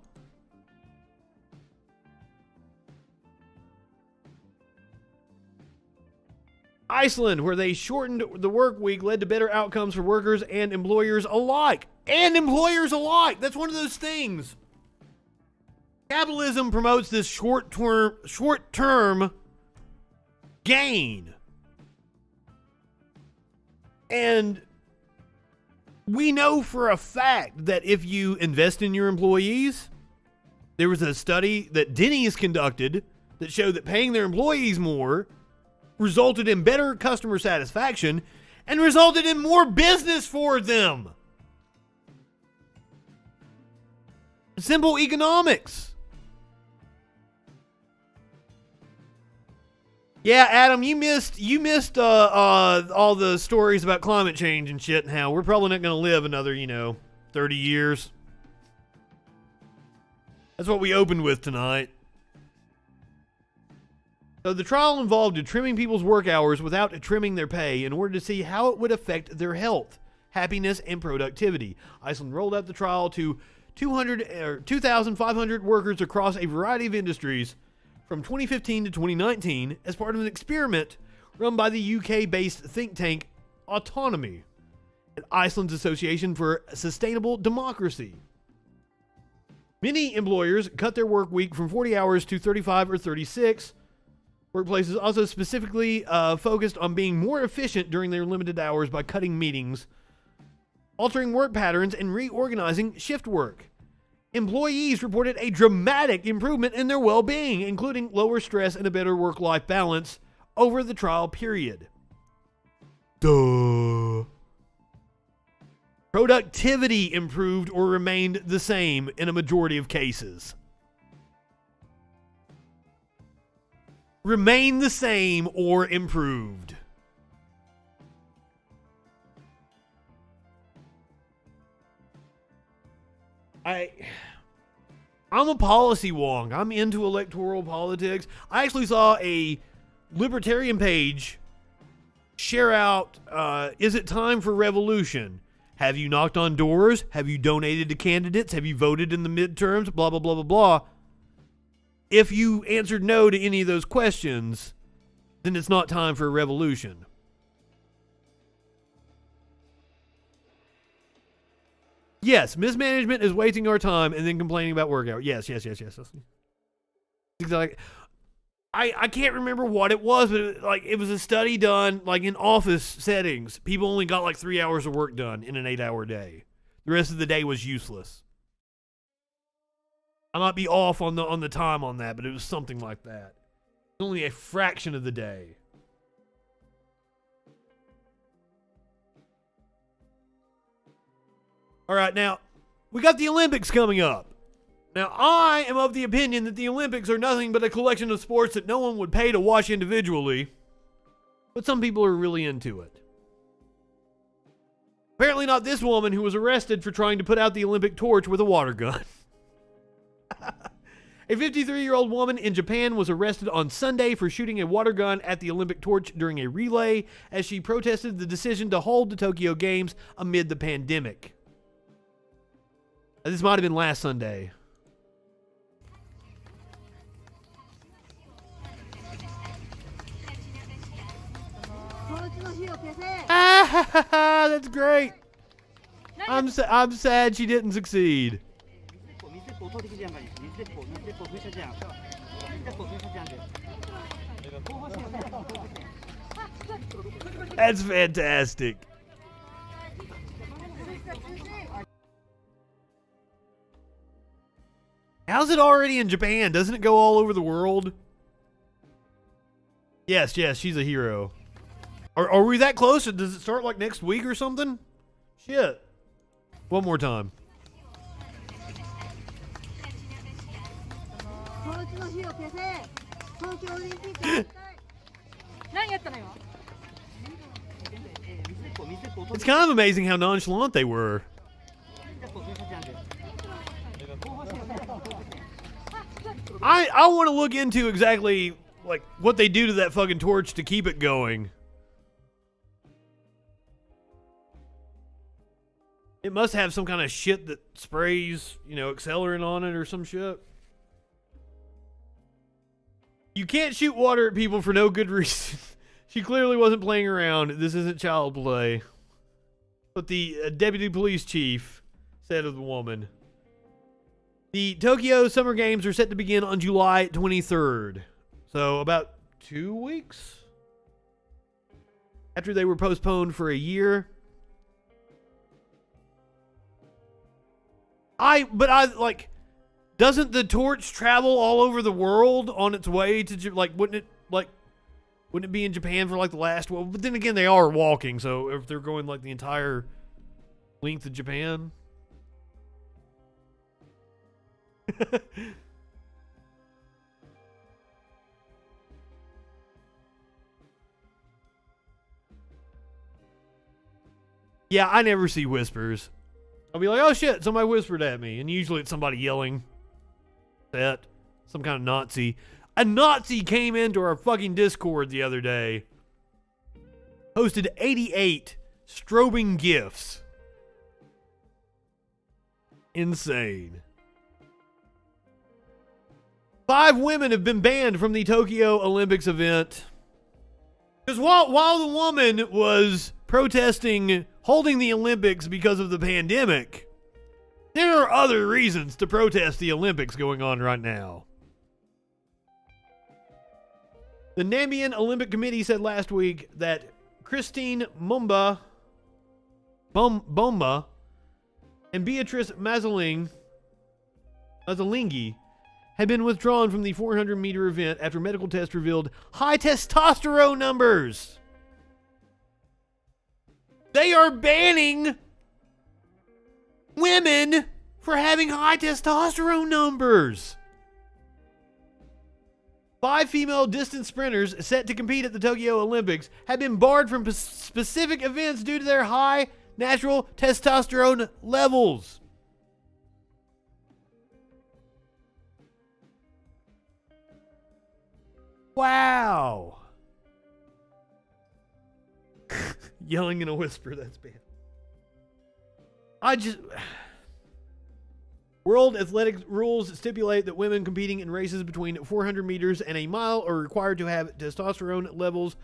Iceland, where they shortened the work week, led to better outcomes for workers and employers alike. That's one of those things. Capitalism promotes this short-term gain. And we know for a fact that if you invest in your employees, there was a study that Denny's conducted that showed that paying their employees more resulted in better customer satisfaction and resulted in more business for them. Simple economics. Yeah, Adam, you missed all the stories about climate change and shit and how we're probably not going to live another, 30 years. That's what we opened with tonight. So the trial involved trimming people's work hours without trimming their pay in order to see how it would affect their health, happiness, and productivity. Iceland rolled out the trial to 2,500 workers across a variety of industries from 2015 to 2019 as part of an experiment run by the UK-based think tank Autonomy and Iceland's Association for Sustainable Democracy. Many employers cut their work week from 40 hours to 35 or 36. Workplaces also specifically focused on being more efficient during their limited hours by cutting meetings, altering work patterns, and reorganizing shift work. Employees reported a dramatic improvement in their well-being, including lower stress and a better work-life balance over the trial period. Duh. Productivity improved or remained the same in a majority of cases. Remain the same or improved. I'm a policy wonk. I'm into electoral politics. I actually saw a libertarian page share out, is it time for revolution? Have you knocked on doors? Have you donated to candidates? Have you voted in the midterms? Blah, blah, blah, blah, blah. If you answered no to any of those questions, then it's not time for a revolution. Yes, mismanagement is wasting our time and then complaining about work hours. Yes. Exactly. I can't remember what it was, but it was a study done in office settings. People only got 3 hours of work done in an 8-hour day. The rest of the day was useless. I might be off on the time on that, but it was something like that. Only a fraction of the day. All right, now, we got the Olympics coming up. Now, I am of the opinion that the Olympics are nothing but a collection of sports that no one would pay to watch individually, but some people are really into it. Apparently not this woman who was arrested for trying to put out the Olympic torch with a water gun. A 53-year-old woman in Japan was arrested on Sunday for shooting a water gun at the Olympic torch during a relay as she protested the decision to hold the Tokyo Games amid the pandemic. This might have been last Sunday. That's great. I'm sad she didn't succeed. That's fantastic. How's it already in Japan? Doesn't it go all over the world? Yes, she's a hero. Are we that close? Does it start next week or something? Shit. One more time. It's kind of amazing how nonchalant they were. I want to look into exactly what they do to that fucking torch to keep it going. It must have some kind of shit that sprays, accelerant on it or some shit. You can't shoot water at people for no good reason. She clearly wasn't playing around. This isn't child play. But the deputy police chief said of the woman. The Tokyo Summer Games are set to begin on July 23rd. So about 2 weeks after they were postponed for a year. Doesn't the torch travel all over the world on its way to, wouldn't it be in Japan for the last, but then again, they are walking, so if they're going the entire length of Japan. Yeah, I never see whispers. I'll be like, oh shit, somebody whispered at me. And usually it's somebody yelling. Some kind of Nazi. A Nazi came into our fucking Discord the other day. Posted 88 strobing gifs. Insane. 5 women have been banned from the Tokyo Olympics event. Because while the woman was protesting holding the Olympics because of the pandemic, there are other reasons to protest the Olympics going on right now. The Namibian Olympic Committee said last week that Christine Bomba and Beatrice Mazzalingi had been withdrawn from the 400-meter event after medical tests revealed high testosterone numbers. They are banning women for having high testosterone numbers. 5 female distance sprinters set to compete at the Tokyo Olympics have been barred from specific events due to their high natural testosterone levels. Wow. Yelling in a whisper, that's bad. World athletics rules stipulate that women competing in races between 400 meters and a mile are required to have testosterone levels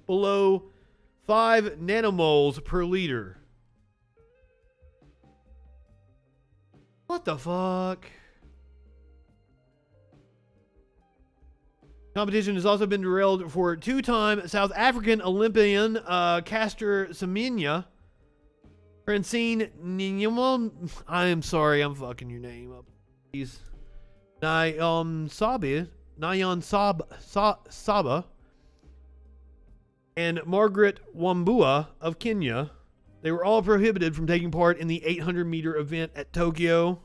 below 5 nanomoles per liter. What the fuck? Competition has also been derailed for 2-time South African Olympian Caster Semenya. Francine Nyama, I am sorry, I'm fucking your name up. Please. Nyan Saba, and Margaret Wambua of Kenya. They were all prohibited from taking part in the 800-meter event at Tokyo.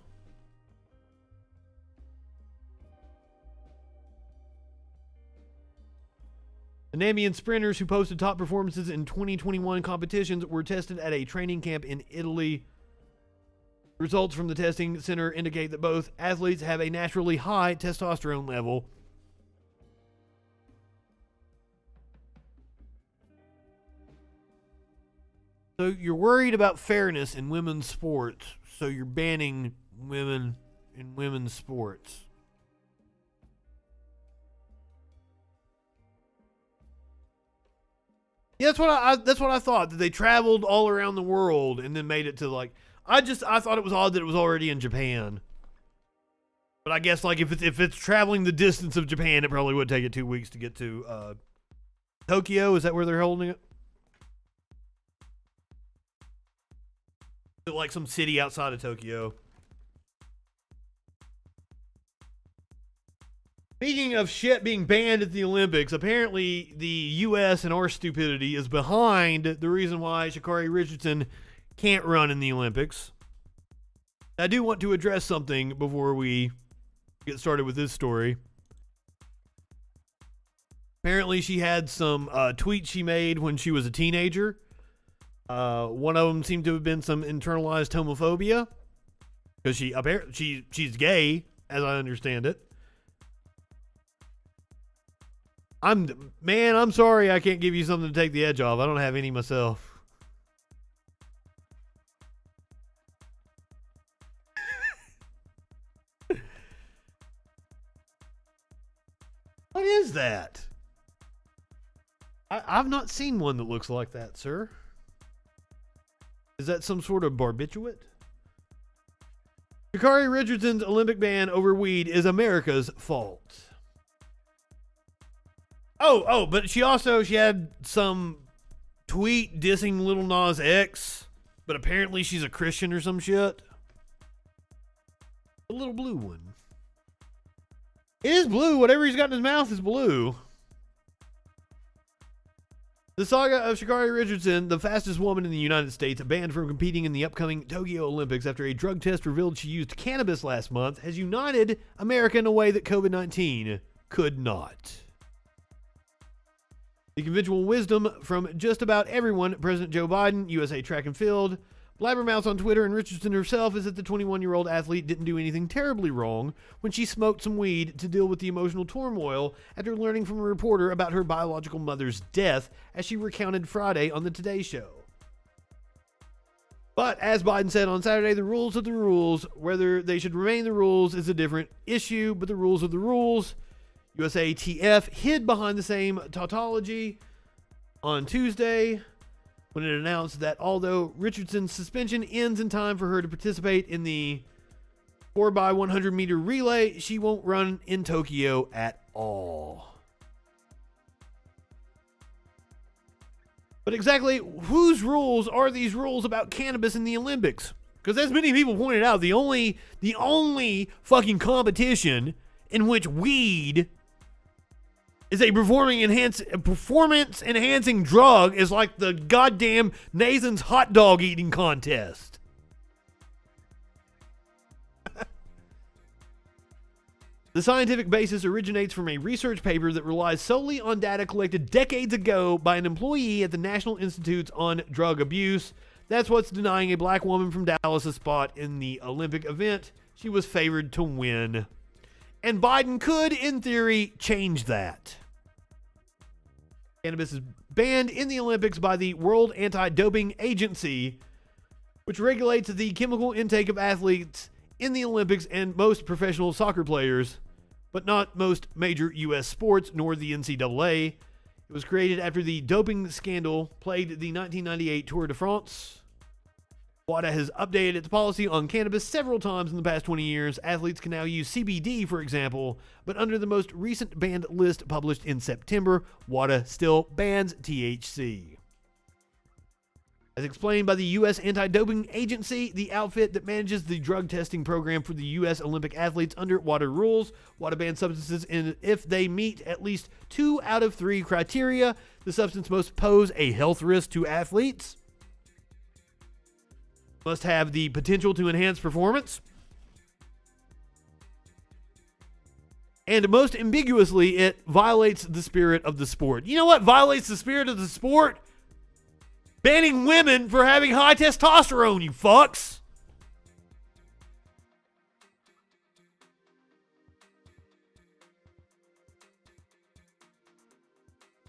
The Namibian sprinters who posted top performances in 2021 competitions were tested at a training camp in Italy. Results from the testing center indicate that both athletes have a naturally high testosterone level. So you're worried about fairness in women's sports, so you're banning women in women's sports. Yeah, that's what I thought, that they traveled all around the world and then made it to, like, I thought it was odd that it was already in Japan. But I guess, like, if it's traveling the distance of Japan, it probably would take it 2 weeks to get to Tokyo. Is that where they're holding it? Like some city outside of Tokyo. Speaking of shit being banned at the Olympics, apparently the U.S. and our stupidity is behind the reason why Sha'Carri Richardson can't run in the Olympics. I do want to address something before we get started with this story. Apparently she had some tweets she made when she was a teenager. One of them seemed to have been some internalized homophobia, because she's gay, as I understand it. I'm sorry I can't give you something to take the edge off. I don't have any myself. What is that? I've not seen one that looks like that, sir. Is that some sort of barbiturate? Sha'Carri Richardson's Olympic ban over weed is America's fault. But she had some tweet dissing Lil Nas X, but apparently she's a Christian or some shit. The little blue one. It is blue. Whatever he's got in his mouth is blue. The saga of Sha'Carri Richardson, the fastest woman in the United States, banned from competing in the upcoming Tokyo Olympics after a drug test revealed she used cannabis last month, has united America in a way that COVID-19 could not. The conventional wisdom from just about everyone, President Joe Biden, USA Track and Field, Blabbermouth on Twitter, and Richardson herself, is that the 21-year-old athlete didn't do anything terribly wrong when she smoked some weed to deal with the emotional turmoil after learning from a reporter about her biological mother's death, as she recounted Friday on the Today Show. But, as Biden said on Saturday, the rules are the rules. Whether they should remain the rules is a different issue, but the rules are the rules. USATF hid behind the same tautology on Tuesday when it announced that although Richardson's suspension ends in time for her to participate in the 4x100 meter relay, she won't run in Tokyo at all. But exactly whose rules are these rules about cannabis in the Olympics? Because as many people pointed out, the only fucking competition in which weed is a performance enhancing drug is like the goddamn Nathan's hot dog eating contest. The scientific basis originates from a research paper that relies solely on data collected decades ago by an employee at the National Institutes on Drug Abuse. That's what's denying a black woman from Dallas a spot in the Olympic event she was favored to win. And Biden could, in theory, change that. Cannabis is banned in the Olympics by the World Anti-Doping Agency, which regulates the chemical intake of athletes in the Olympics and most professional soccer players, but not most major U.S. sports, nor the NCAA. It was created after the doping scandal plagued the 1998 Tour de France. WADA has updated its policy on cannabis several times in the past 20 years. Athletes can now use CBD, for example, but under the most recent banned list published in September, WADA still bans THC. As explained by the U.S. Anti-Doping Agency, the outfit that manages the drug testing program for the U.S. Olympic athletes under WADA rules, WADA bans substances if they meet at least 2 out of 3 criteria. The substance must pose a health risk to athletes, must have the potential to enhance performance, and most ambiguously, it violates the spirit of the sport. You know what violates the spirit of the sport? Banning women for having high testosterone, you fucks.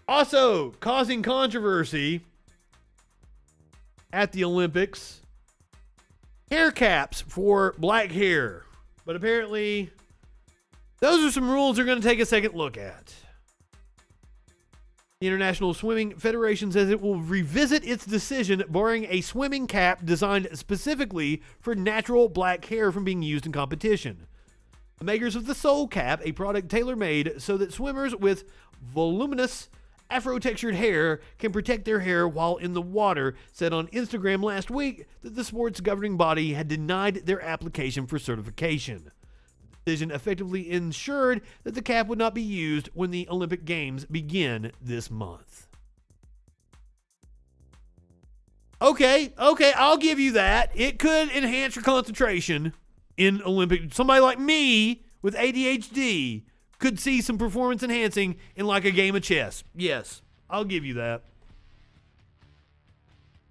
Also, causing controversy at the Olympics, hair caps for black hair. But apparently, those are some rules they're going to take a second look at. The International Swimming Federation says it will revisit its decision barring a swimming cap designed specifically for natural black hair from being used in competition. The makers of the Soul Cap, a product tailor-made so that swimmers with voluminous afro-textured hair can protect their hair while in the water, said on Instagram last week that the sport's governing body had denied their application for certification. The decision effectively ensured that the cap would not be used when the Olympic Games begin this month. Okay, I'll give you that. It could enhance your concentration in Olympic. Somebody like me with ADHD could see some performance enhancing in like a game of chess. Yes, I'll give you that.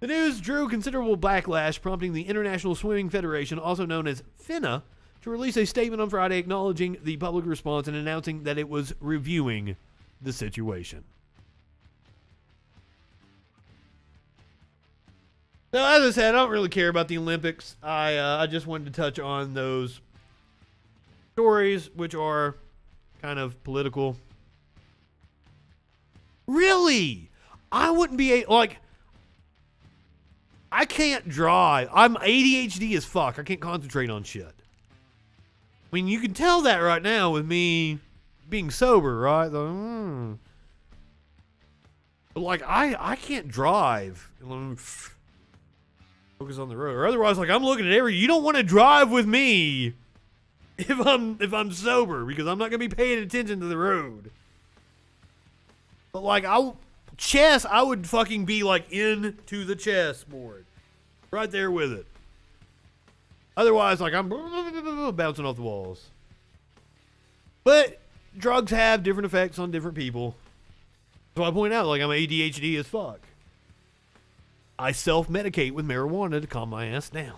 The news drew considerable backlash, prompting the International Swimming Federation, also known as FINA, to release a statement on Friday acknowledging the public response and announcing that it was reviewing the situation. Now, as I said, I don't really care about the Olympics. I just wanted to touch on those stories, which are kind of political. Really? I wouldn't be I can't drive. I'm ADHD as fuck. I can't concentrate on shit. I mean, you can tell that right now with me being sober, right? But like, I can't drive. Focus on the road, or otherwise, like, I'm looking at you don't want to drive with me if I'm sober, because I'm not gonna be paying attention to the road. But like, I would fucking be like into the chessboard, right there with it. Otherwise, like, I'm bouncing off the walls. But drugs have different effects on different people. So I point out, like, I'm ADHD as fuck. I self-medicate with marijuana to calm my ass down.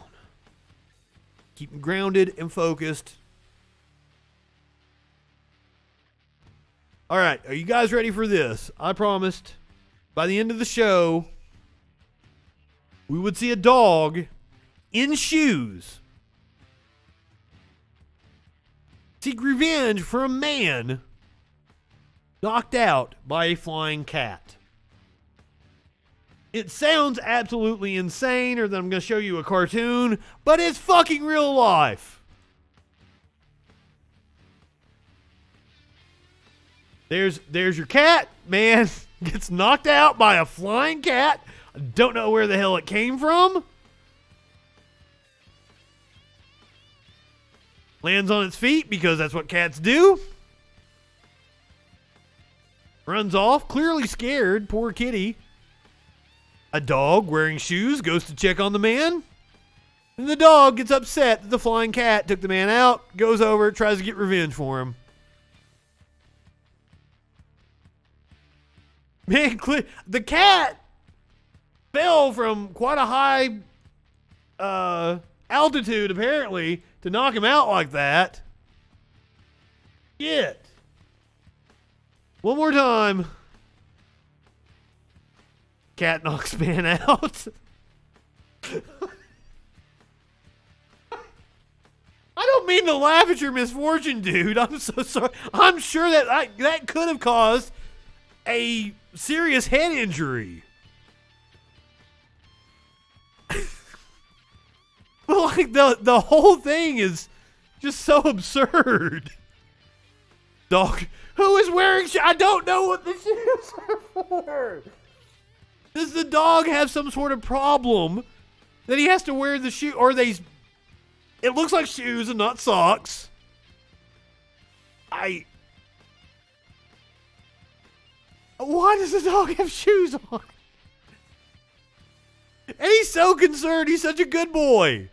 Keep me grounded and focused. All right, are you guys ready for this? I promised by the end of the show, we would see a dog in shoes seek revenge for a man knocked out by a flying cat. It sounds absolutely insane, or that I'm going to show you a cartoon, but it's fucking real life. There's your cat, man. Gets knocked out by a flying cat. I don't know where the hell it came from. Lands on its feet because that's what cats do. Runs off, clearly scared, poor kitty. A dog wearing shoes goes to check on the man. And the dog gets upset that the flying cat took the man out, goes over, tries to get revenge for him. Man, the cat fell from quite a high altitude, apparently, to knock him out like that. Shit. One more time. Cat knocks man out. I don't mean to laugh at your misfortune, dude. I'm so sorry. I'm sure that that could have caused a serious head injury. But like the whole thing is just so absurd. Dog, who is wearing shoes? I don't know what the shoes are for. Does the dog have some sort of problem that he has to wear the shoe, or it looks like shoes and not socks. Why does the dog have shoes on? And he's so concerned. He's such a good boy.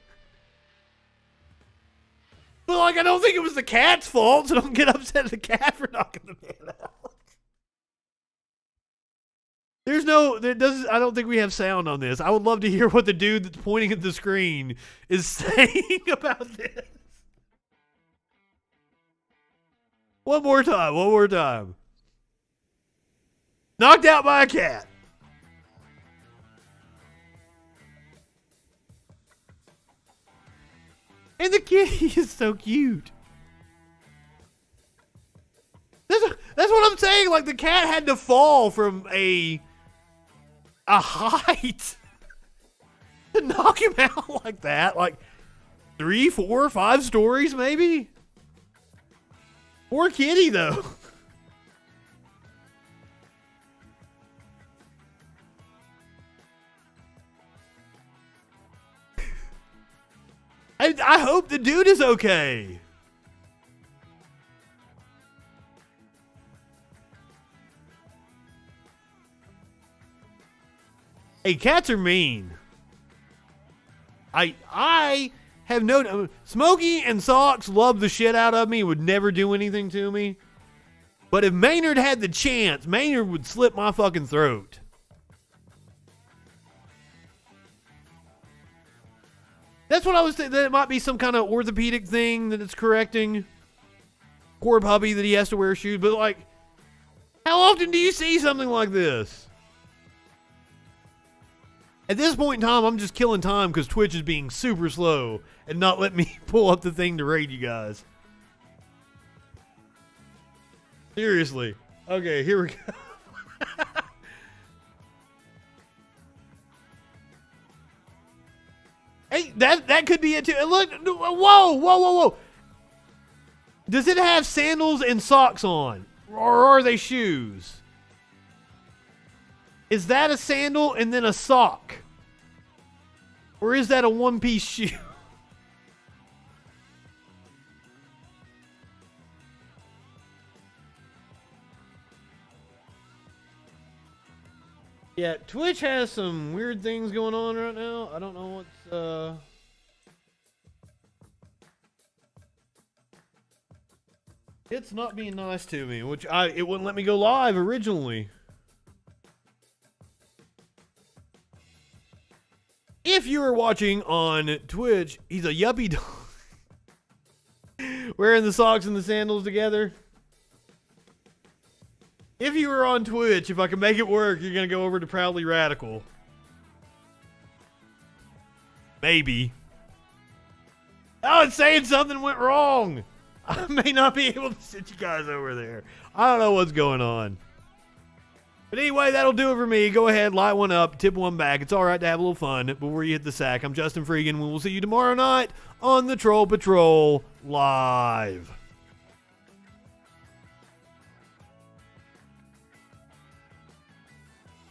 But like, I don't think it was the cat's fault, so don't get upset at the cat for knocking the man out. I don't think we have sound on this. I would love to hear what the dude that's pointing at the screen is saying about this. One more time. Knocked out by a cat. And the kitty is so cute. That's what I'm saying. Like, the cat had to fall from a height to knock him out like that. Like 3, 4, 5 stories, maybe. Poor kitty, though. I hope the dude is okay. Hey, cats are mean. I have no... Smokey and Socks love the shit out of me, would never do anything to me. But if Maynard had the chance, Maynard would slit my fucking throat. That's what I was thinking. That it might be some kind of orthopedic thing that it's correcting. Poor puppy that he has to wear shoes. But like, how often do you see something like this? At this point in time, I'm just killing time because Twitch is being super slow and not letting me pull up the thing to raid you guys. Seriously. Okay, here we go. Hey, that could be it too. Look, whoa. Does it have sandals and socks on? Or are they shoes? Is that a sandal and then a sock? Or is that a one-piece shoe? Yeah, Twitch has some weird things going on right now. I don't know what's it's not being nice to me, which it wouldn't let me go live originally. If you were watching on Twitch, he's a yuppie dog. Wearing the socks and the sandals together. If you were on Twitch, if I can make it work, you're going to go over to Proudly Radical. Maybe. Oh, it's saying something went wrong. I may not be able to sit you guys over there. I don't know what's going on. But anyway, that'll do it for me. Go ahead, light one up, tip one back. It's all right to have a little fun before you hit the sack. I'm Justin FREAKIN. We will see you tomorrow night on the Troll Patrol Live.